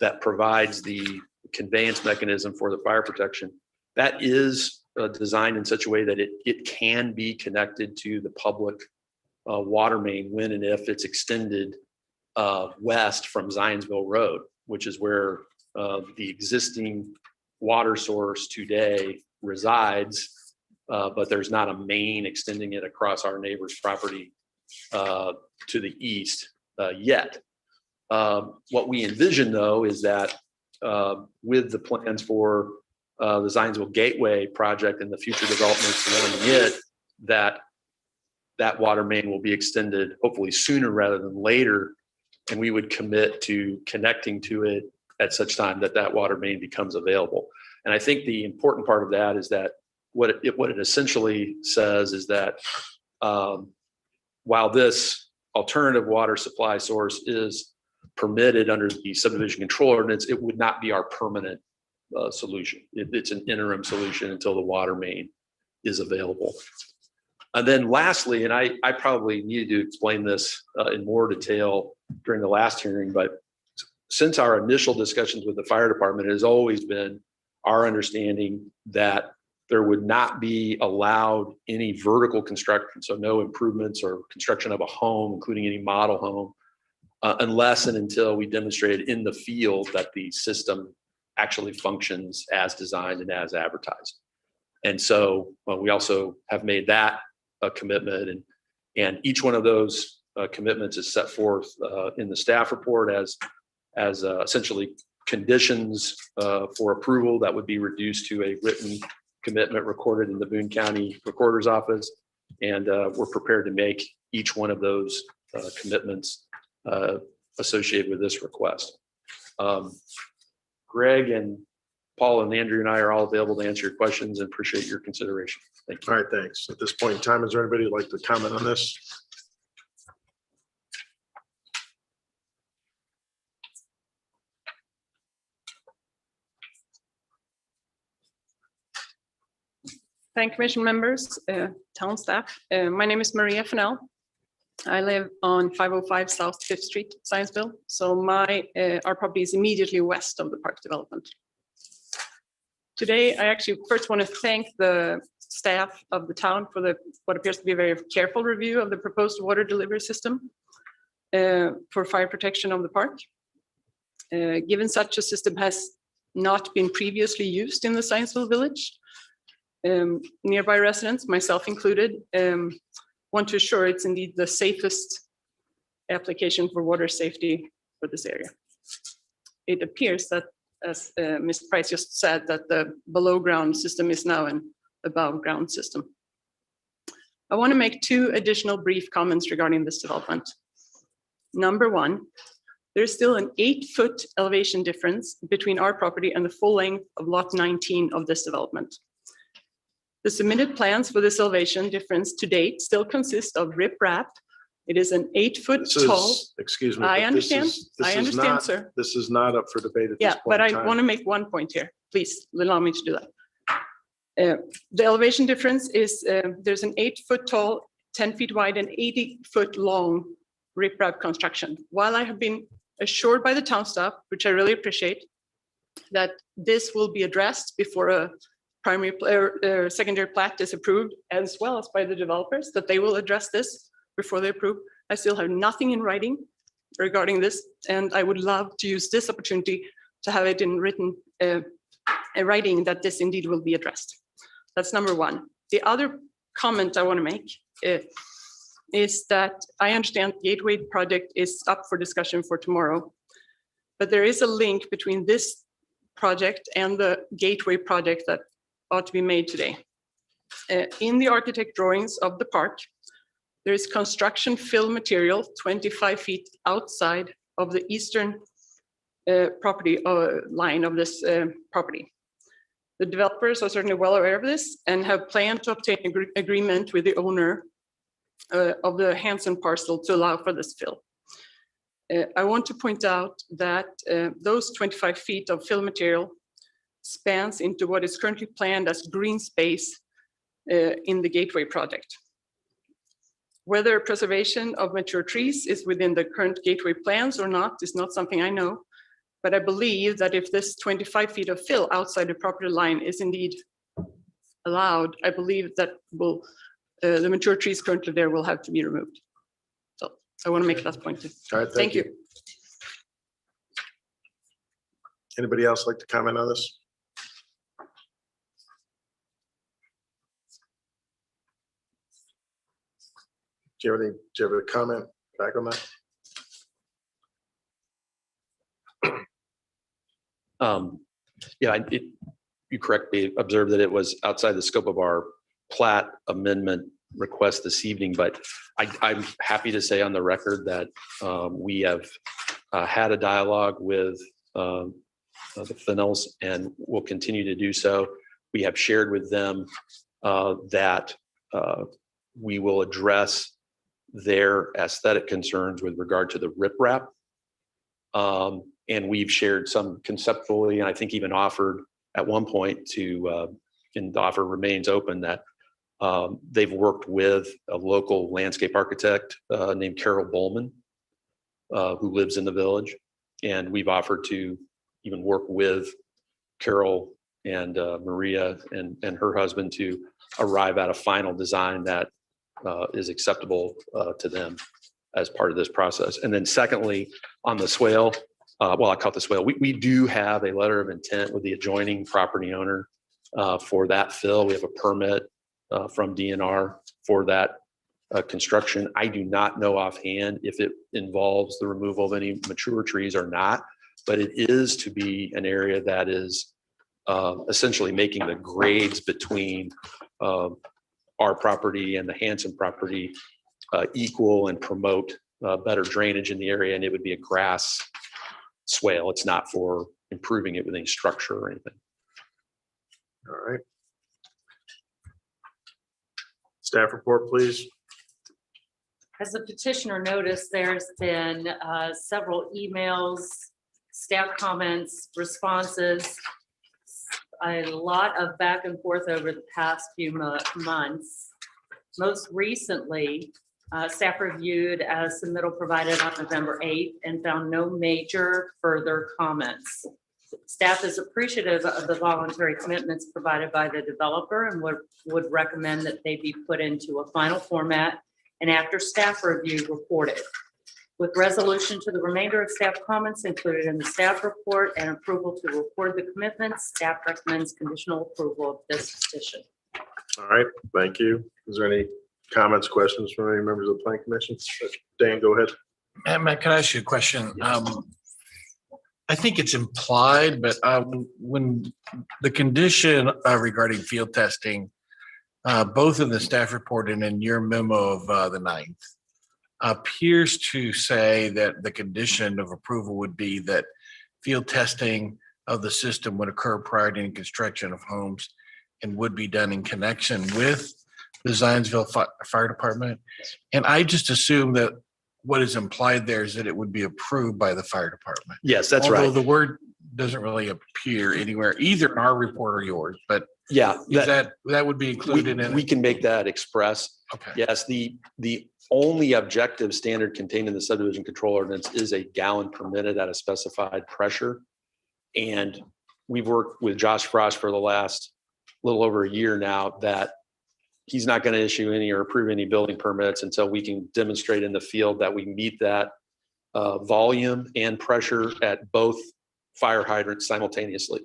that provides the conveyance mechanism for the fire protection, that is designed in such a way that it can be connected to the public water main when and if it's extended west from Zionsville Road. which is where the existing water source today resides, but there's not a main extending it across our neighbor's property to the east yet. What we envision, though, is that with the plans for the Zionsville Gateway project and the future developments surrounding it, that water main will be extended hopefully sooner rather than later, and we would commit to connecting to it at such time that that water main becomes available. And I think the important part of that is that what it essentially says is that while this alternative water supply source is permitted under the subdivision control ordinance, it would not be our permanent solution. It's an interim solution until the water main is available. And then lastly, and I probably needed to explain this in more detail during the last hearing, but since our initial discussions with the fire department, it has always been our understanding that there would not be allowed any vertical construction, so no improvements or construction of a home, including any model home, unless and until we demonstrated in the field that the system actually functions as designed and as advertised. And so we also have made that a commitment, and each one of those commitments is set forth in the staff report as essentially conditions for approval that would be reduced to a written commitment recorded in the Boone County Recorder's Office. And we're prepared to make each one of those commitments associated with this request. Greg and Paul and Andrew and I are all available to answer your questions and appreciate your consideration. Thank you. All right, thanks. At this point in time, is there anybody who'd like to comment on this? Thank Commission members, town staff. My name is Maria Fennell. I live on 505 South 5th Street, Zionsville. So our property is immediately west of the park development. Today, I actually first want to thank the staff of the town for what appears to be a very careful review of the proposed water delivery system for fire protection of the park. Given such a system has not been previously used in the Zionsville village, nearby residents, myself included, want to assure it's indeed the safest application for water safety for this area. It appears that, as Ms. Price just said, that the below ground system is now an above ground system. I want to make two additional brief comments regarding this development. Number one, there's still an 8-foot elevation difference between our property and the full length of lot 19 of this development. The submitted plans for this elevation difference to date still consist of riprap. It is an 8-foot tall. Excuse me. I but this understand. is- this I is understand, not- sir. This is not up for debate at this Yeah, point but in I time. want to make one point here. Please allow me to do that. The elevation difference is there's an 8-foot tall, 10 feet wide, and 80-foot long riprap construction. While I have been assured by the town staff, which I really appreciate, that this will be addressed before a primary secondary plat is approved, as well as by the developers, that they will address this before they approve. I still have nothing in writing regarding this, and I would love to use this opportunity to have it in written writing that this indeed will be addressed. That's number one. The other comment I want to make is that I understand the Gateway project is up for discussion for tomorrow, but there is a link between this project and the Gateway project that ought to be made today. In the architect drawings of the park, there is construction fill material 25 feet outside of the eastern property line of this property. The developers are certainly well aware of this and have planned to obtain agreement with the owner of the Hanson parcel to allow for this fill. I want to point out that those 25 feet of fill material spans into what is currently planned as green space in the Gateway project. Whether preservation of mature trees is within the current Gateway plans or not is not something I know, but I believe that if this 25 feet of fill outside the property line is indeed allowed, I believe that the mature trees currently there will have to be removed. So I want to make that point too. All right, Thank you. Anybody else like to comment on this? Do you have a comment back on that? Yeah, you correctly observed that it was outside the scope of our plat amendment request this evening, but I'm happy to say on the record that we have had a dialogue with the Fennels and will continue to do so. We have shared with them that we will address their aesthetic concerns with regard to the riprap. And we've shared some conceptually, and I think even offered at one point to, and the offer remains open, that they've worked with a local landscape architect named Carol Bowman, who lives in the village. And we've offered to even work with Carol and Maria and her husband to arrive at a final design that is acceptable to them as part of this process. And then secondly, on the swale, well, I call it the swale, we do have a letter of intent with the adjoining property owner for that fill. We have a permit from DNR for that construction. I do not know offhand if it involves the removal of any mature trees or not, but it is to be an area that is essentially making the grades between our property and the Hanson property equal and promote better drainage in the area. And it would be a grass swale. It's not for improving it with any structure or anything. All right. Staff report, please. As the petitioner noticed, there's been several emails, staff comments, responses, a lot of back and forth over the past few months. Most recently, staff reviewed a submittal provided on November 8th and found no major further comments. Staff is appreciative of the voluntary commitments provided by the developer and would recommend that they be put into a final format and after staff review reported. With resolution to the remainder of staff comments included in the staff report and approval to record the commitments, staff recommends conditional approval of this petition. All right, thank you. Is there any comments, questions from any members of the planning commission? Dan, go ahead. Matt, can I ask you a question? I think it's implied, but when the condition regarding field testing, both in the staff report and in your memo of the 9th, appears to say that the condition of approval would be that field testing of the system would occur prior to any construction of homes and would be done in connection with the Zionsville Fire Department. And I just assume that what is implied there is that it would be approved by the fire department. Yes, that's right. Although the word doesn't really appear anywhere, either in our report or yours, but yeah, that would be included in we it? can make that express. Okay. Yes, the only objective standard contained in the subdivision control ordinance is a gallon permitted at a specified pressure. And we've worked with Josh Frost for the last little over a year now that he's not going to issue any or approve any building permits until we can demonstrate in the field that we meet that volume and pressure at both fire hydrants simultaneously.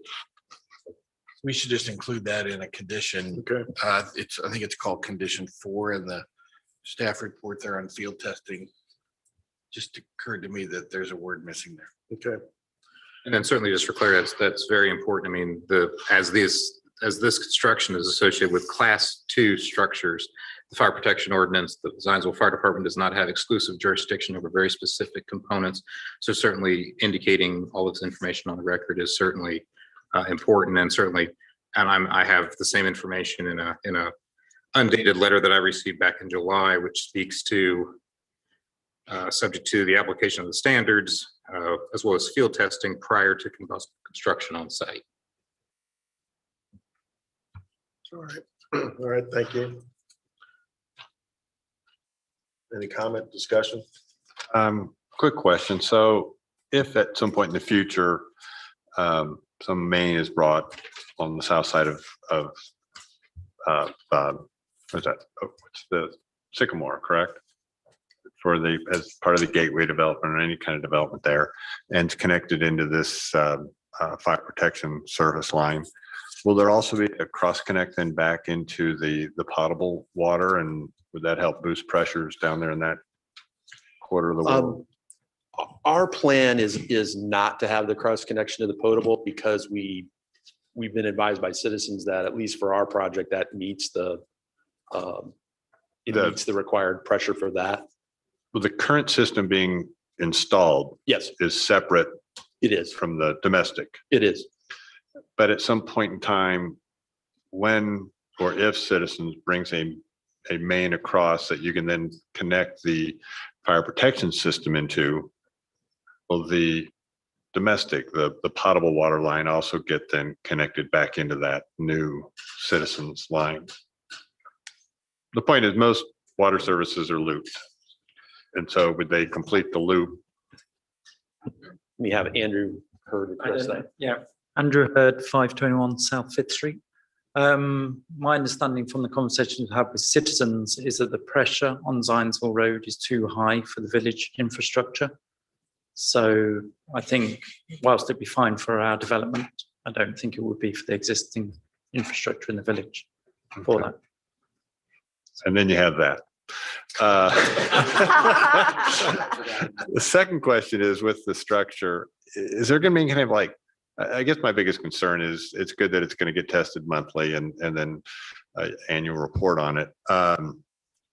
We should just include that in a condition. Okay. I think it's called condition 4 in the staff report there on field testing. Just occurred to me that there's a word missing there. Okay. And then certainly just for clarity, that's very important. I mean, as this construction is associated with class 2 structures, the fire protection ordinance, the Zionsville Fire Department does not have exclusive jurisdiction over very specific components. So certainly indicating all this information on the record is certainly important, and certainly, and I have the same information in a undated letter that I received back in July, which speaks to subject to the application of the standards, as well as field testing prior to construction on site. All right. All right, thank you. Any comment, discussion? Quick question. So if at some point in the future, some main is brought on the south side of what's that? Oh, it's the Sycamore, correct? As part of the gateway development or any kind of development there, and it's connected into this fire protection service line. Will there also be a cross connect then back into the potable water, and would that help boost pressures down there in that quarter of the world? Our plan is not to have the cross connection to the potable because we've been advised by citizens that at least for our project, that meets the required pressure for that. Well, the current system being installed, yes, is separate. It is from the domestic. It is. But at some point in time, when or if citizens brings a main across that you can then connect the fire protection system into, will the domestic, the potable water line also get then connected back into that new citizens line? The point is most water services are looped. And so would they complete the loop? We have Andrew Hurd address that. Yeah, Andrew Hurd, 521 South Fifth Street. My understanding from the conversations we've had with citizens is that the pressure on Zionsville Road is too high for the village infrastructure. So I think whilst it'd be fine for our development, I don't think it would be for the existing infrastructure in the village for that. And then you have that. The second question is with the structure, is there going to be kind of like, I guess my biggest concern is it's good that it's going to get tested monthly and then annual report on it.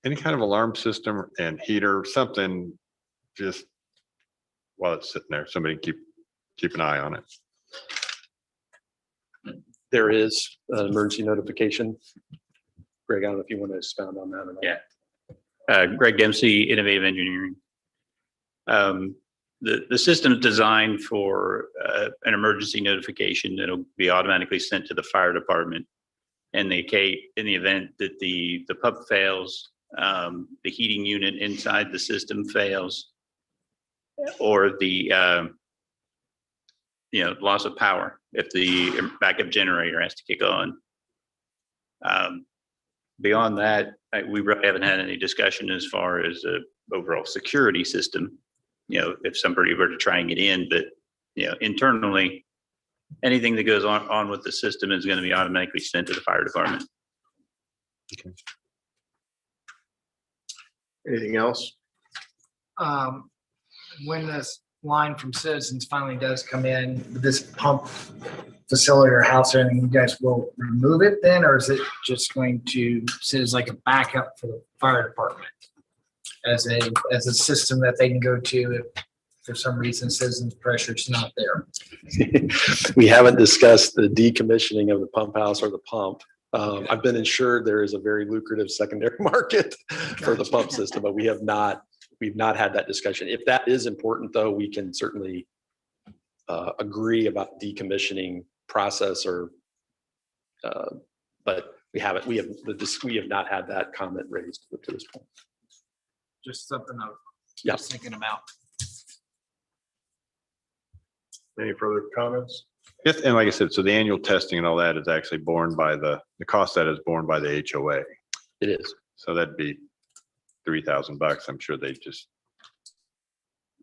Any kind of alarm system and heater, something just while it's sitting there, somebody keep an eye on it. There is an emergency notification. Greg, I don't know if you want to expound on that or not. Yeah. Greg Dempsey, Innovative Engineering. The system is designed for an emergency notification that'll be automatically sent to the fire department. And in the event that the pump fails, the heating unit inside the system fails, or the loss of power if the backup generator has to kick on. Beyond that, we really haven't had any discussion as far as the overall security system. If somebody were to try and get in, but internally, anything that goes on with the system is going to be automatically sent to the fire department. Okay. Anything else? When this line from citizens finally does come in, this pump facility or house or anything, you guys will remove it then, or is it just going to sit as like a backup for the fire department as a system that they can go to if for some reason citizens pressure is not there? We haven't discussed the decommissioning of the pump house or the pump. I've been assured there is a very lucrative secondary market for the pump system, but we've not had that discussion. If that is important though, we can certainly agree about decommissioning process but we have not had that comment raised to this point. Just something I Yeah. was thinking about. Any further comments? Yes, and like I said, so the annual testing and all that is actually borne by the cost that is borne by the HOA. It is. So that'd be $3,000. I'm sure they'd just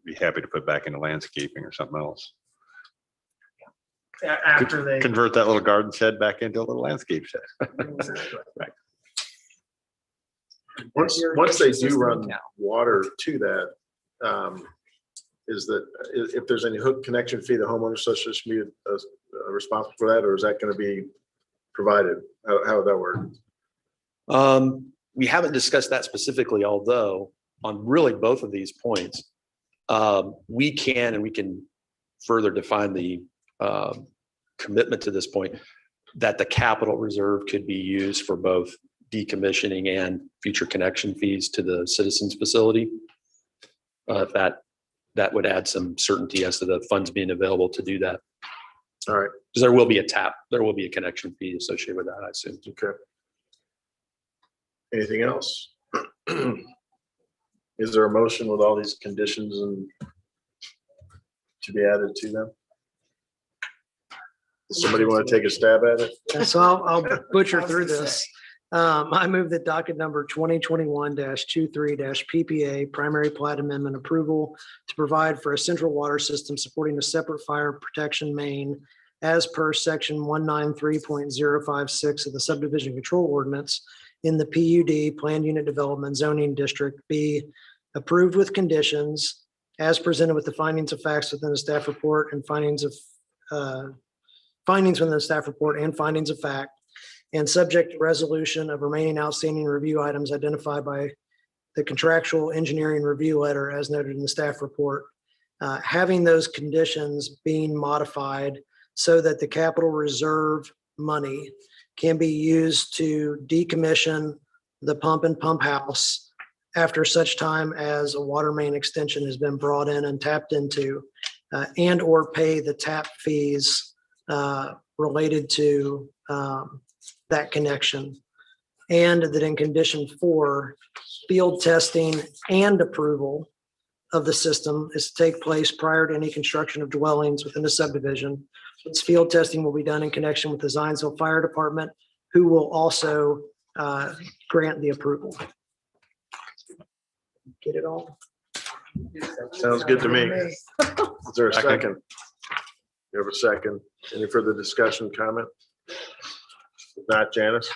be happy to put back into landscaping or something else. After they Convert that little garden shed back into a little landscape shed. Right. Once they do run water to that, is that if there's any hook connection fee, the homeowner such as be responsible for that, or is that going to be provided? How would that work? We haven't discussed that specifically, although on really both of these points, we can further define the commitment to this point that the capital reserve could be used for both decommissioning and future connection fees to the citizens facility. That would add some certainty as to the funds being available to do that. All right. Because there will be a connection fee associated with that, I assume. Okay. Anything else? Is there a motion with all these conditions and to be added to them? Does somebody want to take a stab at it? So I'll butcher through this. I move that docket number 2021-23-PPA primary plat amendment approval to provide for a central water system supporting a separate fire protection main as per section 193.056 of the subdivision control ordinance in the PUD Planned Unit Development Zoning District be approved with conditions as presented with the findings of facts within the staff report and findings within the staff report and findings of fact, and subject to resolution of remaining outstanding review items identified by the contractual engineering review letter as noted in the staff report. Having those conditions being modified so that the capital reserve money can be used to decommission the pump and pump house after such time as a water main extension has been brought in and tapped into, and or pay the tap fees related to that connection. And that in condition 4, field testing and approval of the system is to take place prior to any construction of dwellings within the subdivision. This field testing will be done in connection with the Zionsville Fire Department, who will also grant the approval. Get it all? Sounds good to me. Is there a second? You have a second? Any further discussion, comment? If not, Janice?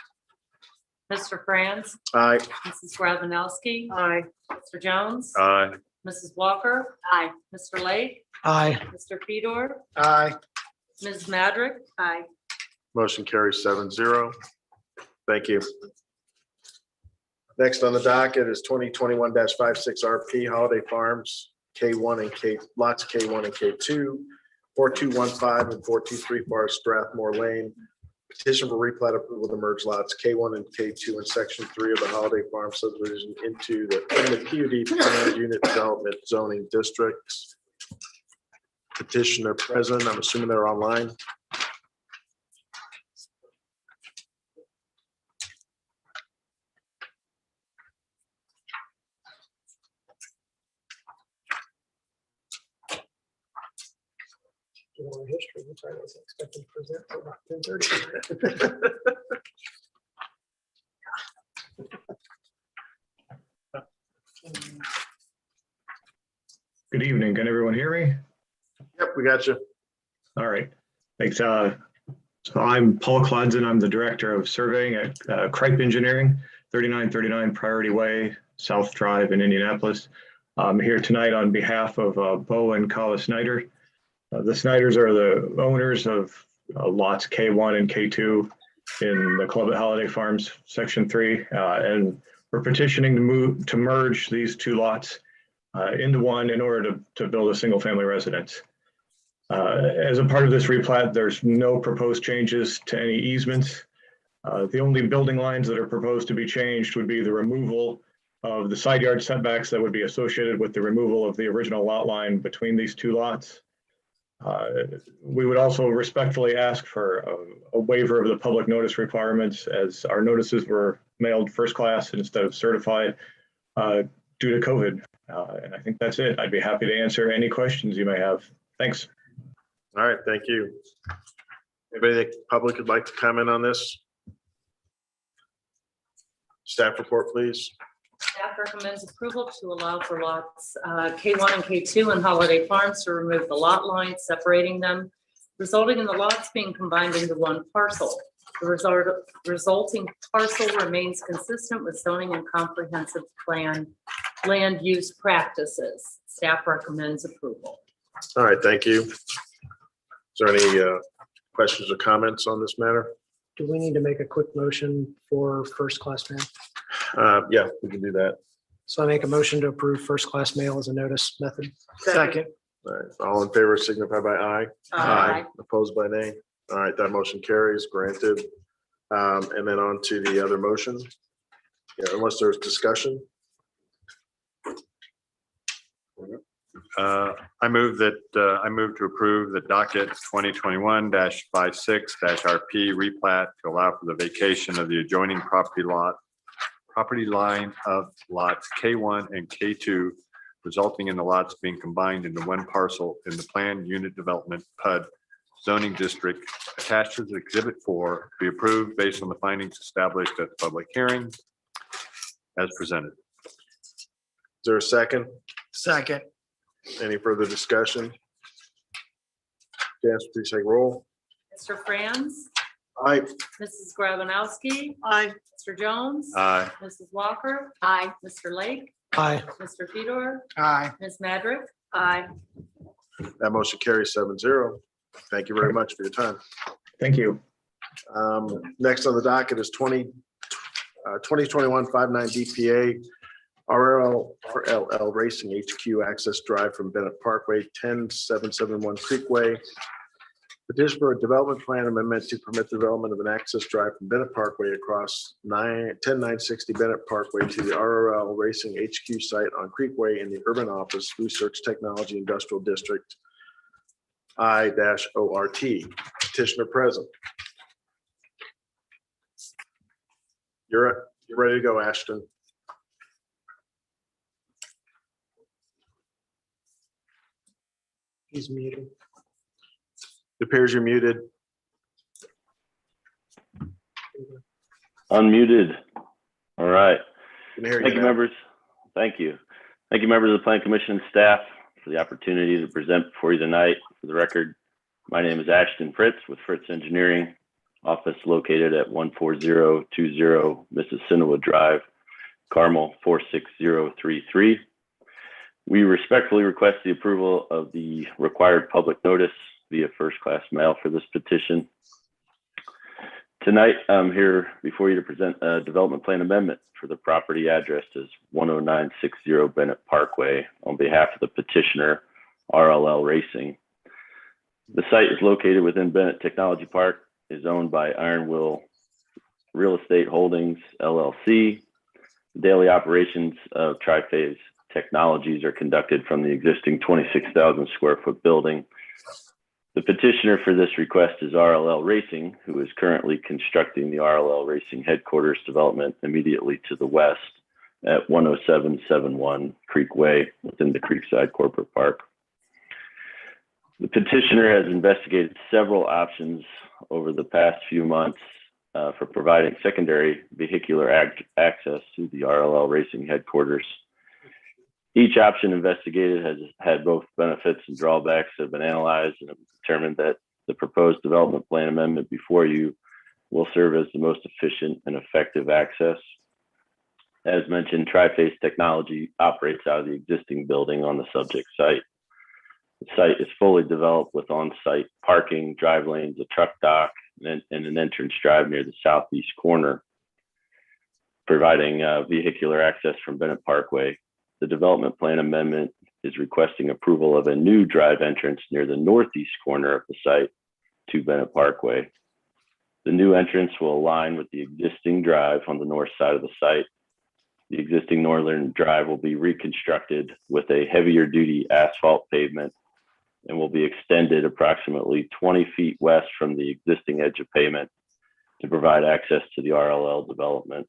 Mr. Franz? Aye. Mrs. Grabanowski? Aye. Mr. Jones? Aye. Mrs. Walker? Aye. Mr. Lake? Aye. Mr. Fedor? Aye. Ms. Madrick? Aye. Motion carries 7-0. Thank you. Next on the docket is 2021-56 RP Holiday Farms, K1 and K, lots K1 and K2, 4215 and 423 Forest Strathmore Lane. Petition for replat approval to merge lots K1 and K2 in section 3 of the Holiday Farm subdivision into the PUD Planned Unit Development Zoning Districts. Petitioner present, I'm assuming they're online. History, which I wasn't expecting to present till about 10:30. Good evening. Can everyone hear me? Yep, we got you. All right. Thanks. So I'm Paul Clodson. I'm the Director of Surveying at Kripe Engineering, 3939 Priority Way, South Drive in Indianapolis. I'm here tonight on behalf of Bo and Kala Snyder. The Snyders are the owners of lots K1 and K2 in the Club at Holiday Farms, Section 3, and we're petitioning to merge these two lots into one in order to build a single-family residence. As a part of this replat, there's no proposed changes to any easements. The only building lines that are proposed to be changed would be the removal of the side yard setbacks that would be associated with the removal of the original lot line between these two lots. We would also respectfully ask for a waiver of the public notice requirements, as our notices were mailed first class instead of certified due to COVID. And I think that's it. I'd be happy to answer any questions you may have. Thanks. All right, thank you. Anybody in the public would like to comment on this? Staff report, please. Staff recommends approval to allow for lots K1 and K2 and Holiday Farms to remove the lot lines separating them, resulting in the lots being combined into one parcel. The resulting parcel remains consistent with zoning and comprehensive plan land use practices. Staff recommends approval. All right, thank you. Is there any questions or comments on this matter? Do we need to make a quick motion for first class mail? Yeah, we can do that. So I make a motion to approve first class mail as a notice method. Second. All right, all in favor signify by aye. Aye. Opposed by nay. All right, that motion carries, granted. And then on to the other motion. Yeah, unless there's discussion. I move to approve the docket 2021-56-RP replat to allow for the vacation of the adjoining property line of lots K1 and K2, resulting in the lots being combined into one parcel in the planned unit development PUD zoning district attached to Exhibit 4 be approved based on the findings established at the public hearing as presented. Is there a second? Second. Any further discussion? Yes, please take roll. Mr. Franz, Aye. Mrs. Grabanowski. Aye. Mr. Jones. Aye. Mrs. Walker. Aye. Mr. Lake. Aye. Mr. Fedor. Aye. Ms. Madrick. Aye. That motion carries 7-0. Thank you very much for your time. Thank you. Next on the docket is 2021-59 DPA RLL Racing HQ Access Drive from Bennett Parkway, 10771 Creekway. Petition for a development plan amendment to permit the development of an access drive from Bennett Parkway across 10960 Bennett Parkway to the RLL Racing HQ site on Creekway in the Urban Office Research Technology Industrial District I-ORT. Petitioner present. You're ready to go, Ashton. He's muted. It appears you're muted. Unmuted. All right. Can hear you Thank you, now. members. Thank you. Thank you, members of the Planning Commission and staff, for the opportunity to present before you tonight. For the record, my name is Ashton Fritz with Fritz Engineering, office located at 14020 Mississinawa Drive, Carmel 46033. We respectfully request the approval of the required public notice via first-class mail for this petition. Tonight, I'm here before you to present a development plan amendment for the property addressed as 10960 Bennett Parkway on behalf of the petitioner, RLL Racing. The site is located within Bennett Technology Park, is owned by Iron Will Real Estate Holdings, LLC. The daily operations of Tri-Phase Technologies are conducted from the existing 26,000 square foot building. The petitioner for this request is RLL Racing, who is currently constructing the RLL Racing headquarters development immediately to the west at 10771 Creekway within the Creekside Corporate Park. The petitioner has investigated several options over the past few months for providing secondary vehicular access to the RLL Racing headquarters. Each option investigated has had both benefits and drawbacks that have been analyzed and have determined that the proposed development plan amendment before you will serve as the most efficient and effective access. As mentioned, Tri-Phase Technology operates out of the existing building on the subject site. The site is fully developed with on-site parking, drive lanes, a truck dock, and an entrance drive near the southeast corner, providing vehicular access from Bennett Parkway. The development plan amendment is requesting approval of a new drive entrance near the northeast corner of the site to Bennett Parkway. The new entrance will align with the existing drive on the north side of the site. The existing northern drive will be reconstructed with a heavier duty asphalt pavement and will be extended approximately 20 feet west from the existing edge of pavement to provide access to the RLL development.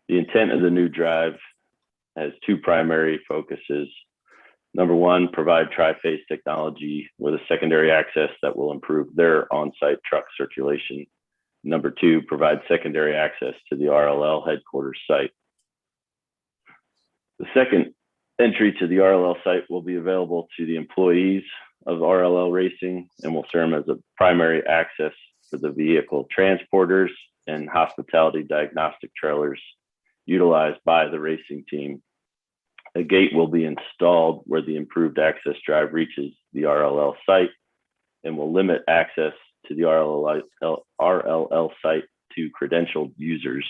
The intent of the new drive has two primary focuses. Number one, provide Tri-Phase Technology with a secondary access that will improve their on-site truck circulation. Number two, provide secondary access to the RLL headquarters site. The second entry to the RLL site will be available to the employees of RLL Racing and will serve as a primary access for the vehicle transporters and hospitality diagnostic trailers utilized by the racing team. A gate will be installed where the improved access drive reaches the RLL site and will limit access to the RLL site to credentialed users.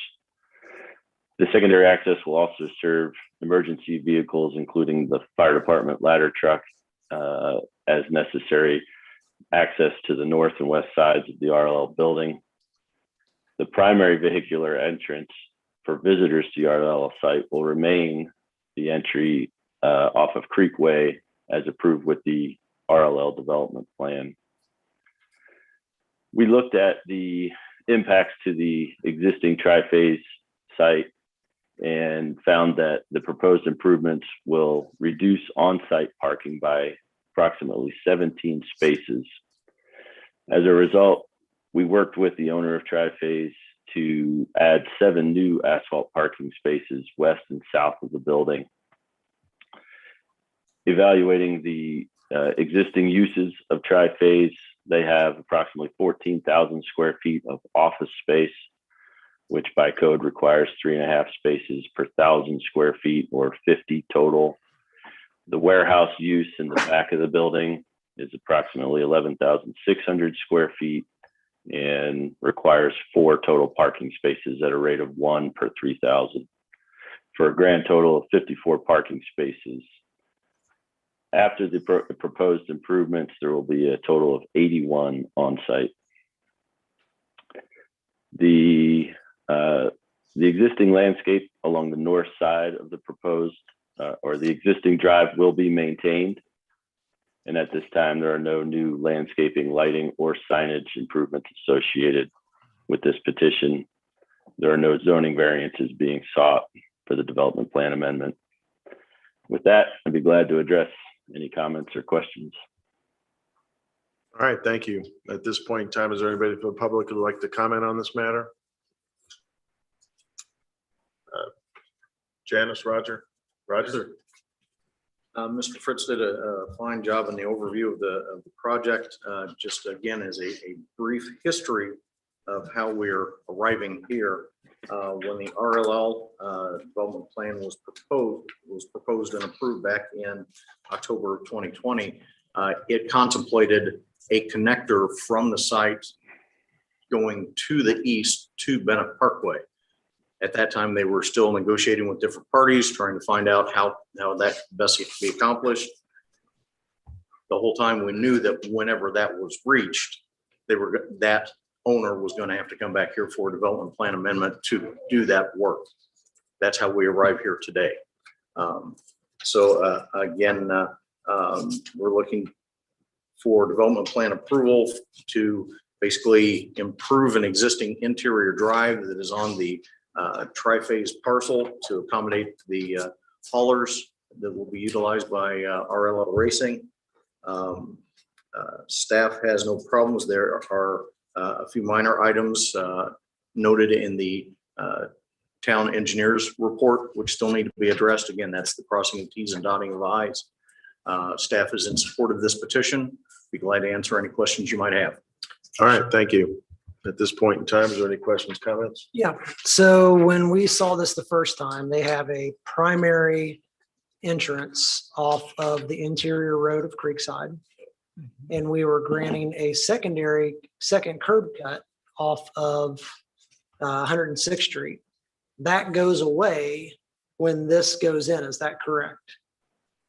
The secondary access will also serve emergency vehicles, including the fire department ladder truck, as necessary, access to the north and west sides of the RLL building. The primary vehicular entrance for visitors to the RLL site will remain the entry off of Creekway as approved with the RLL development plan. We looked at the impacts to the existing Tri-Phase site and found that the proposed improvements will reduce on-site parking by approximately 17 spaces. As a result, we worked with the owner of Tri-Phase to add 7 new asphalt parking spaces west and south of the building. Evaluating the existing uses of Tri-Phase, they have approximately 14,000 square feet of office space, which by code requires 3.5 spaces per 1,000 square feet, or 50 total. The warehouse use in the back of the building is approximately 11,600 square feet and requires 4 total parking spaces at a rate of 1 per 3,000, for a grand total of 54 parking spaces. After the proposed improvements, there will be a total of 81 on site. The existing landscape along the north side of the proposed or the existing drive will be maintained. And at this time, there are no new landscaping, lighting, or signage improvements associated with this petition. There are no zoning variances being sought for the development plan amendment. With that, I'd be glad to address any comments or questions. All right, thank you. At this point in time, is there anybody from the public who'd like to comment on this matter? Janice, Roger? Mr. Fritz did a fine job in the overview of the project. Just again, as a brief history of how we're arriving here. When the RLL development plan was proposed and approved back in October of 2020, it contemplated a connector from the site going to the east to Bennett Parkway. At that time, they were still negotiating with different parties, trying to find out how that best could be accomplished. The whole time we knew that whenever that was reached, that owner was going to have to come back here for a development plan amendment to do that work. That's how we arrive here today. Again, we're looking for development plan approval to basically improve an existing interior drive that is on the Tri-Phase parcel to accommodate the haulers that will be utilized by RLL Racing. Staff has no problems. There are a few minor items noted in the town engineer's report, which still need to be addressed. Again, that's the crossing of T's and dotting of I's. Staff is in support of this petition. Be glad to answer any questions you might have. All right, thank you. At this point in time, is there any questions, comments? Yeah, so when we saw this the first time, they have a primary entrance off of the interior road of Creekside. And we were granting a second curb cut off of 106th Street. That goes away when this goes in, is that correct?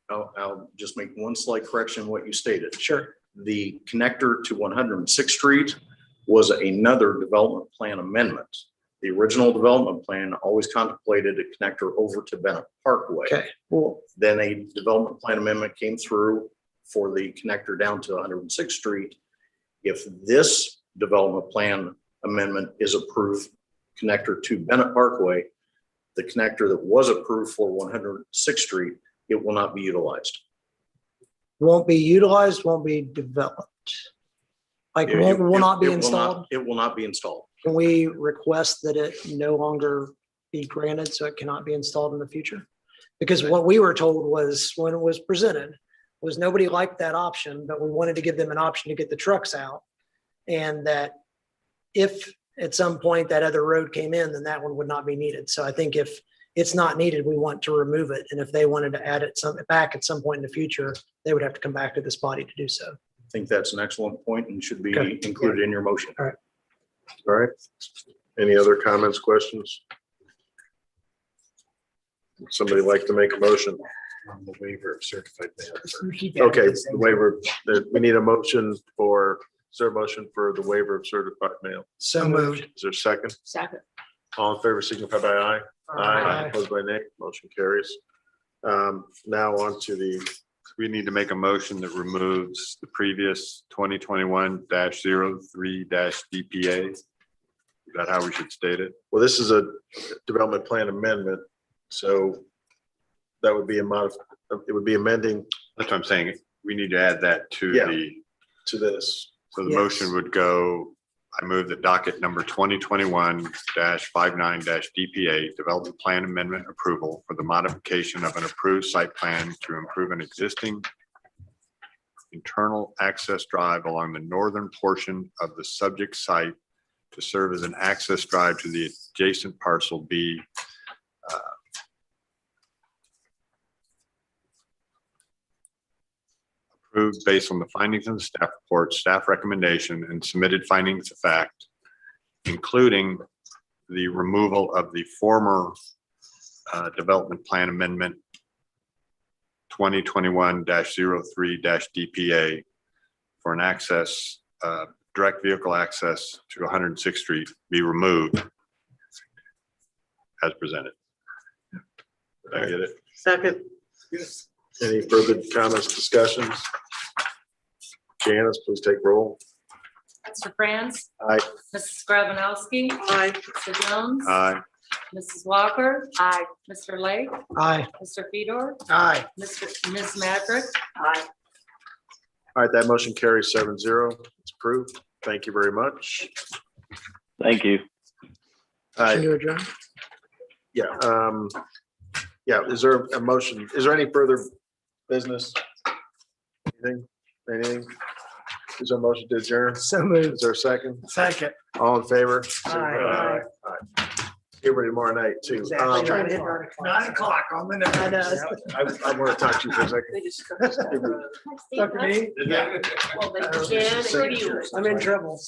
I'll just make one slight correction in what you stated. Sure. The connector to 106th Street was another development plan amendment. The original development plan always contemplated a connector over to Bennett Parkway. Okay, cool. Then a development plan amendment came through for the connector down to 106th Street. If this development plan amendment is approved, connector to Bennett Parkway, the connector that was approved for 106th Street, it will not be utilized. Won't be utilized, won't be developed. Like will not be installed? It will not be installed. Can we request that it no longer be granted so it cannot be installed in the future? Because what we were told was when it was presented was nobody liked that option, but we wanted to give them an option to get the trucks out. And that if at some point that other road came in, then that one would not be needed. So I think if it's not needed, we want to remove it. And if they wanted to add it back at some point in the future, they would have to come back to this body to do so. I think that's an excellent point and should be included in your motion. All right. All right. Any other comments, questions? Would somebody like to make a motion on the waiver of certified mail? Okay, the waiver, we need a motion for, is there a motion for the waiver of certified mail? So moved. Is there a second? Second. All in favor, signify by aye. Aye. Opposed by nay, motion carries. Now on to the, We need to make a motion that removes the previous 2021-03-DPA. Is that how we should state it? well, this is a development plan amendment. So that would be it would be amending. That's what I'm saying. We need to add that to Yeah. the. To this. So the Yes. motion would go, I move that docket number 2021-59-DPA, Development Plan Amendment Approval for the modification of an approved site plan to improve an existing internal access drive along the northern portion of the subject site to serve as an access drive to the adjacent parcel B. Approved based on the findings in the staff report, staff recommendation, and submitted findings of fact, including the removal of the former development plan amendment 2021-03-DPA for an access, direct vehicle access to 106th Street be removed as presented. Did I get it? Second. Any further comments, discussions? Janice, please take roll. Mr. Franz, Aye. Mrs. Grabanowski. Aye. Mr. Jones. Aye. Mrs. Walker. Aye. Mr. Lake. Aye. Mr. Fedor. Aye. Ms. Madrick. Aye. All right, that motion carries 7-0. It's approved. Thank you very much. Thank you. Aye. Yeah, yeah, is there a motion? Is there any further business? Anything? Is there a motion to adjourn? So moved. Is there a second? Second. All in favor? Aye. Aye. Everybody tomorrow night too. Trying to hit 9 o'clock on the. I know. I want to talk to you for a second. Talk to me? Well, then Jan, what do you? I'm in trouble.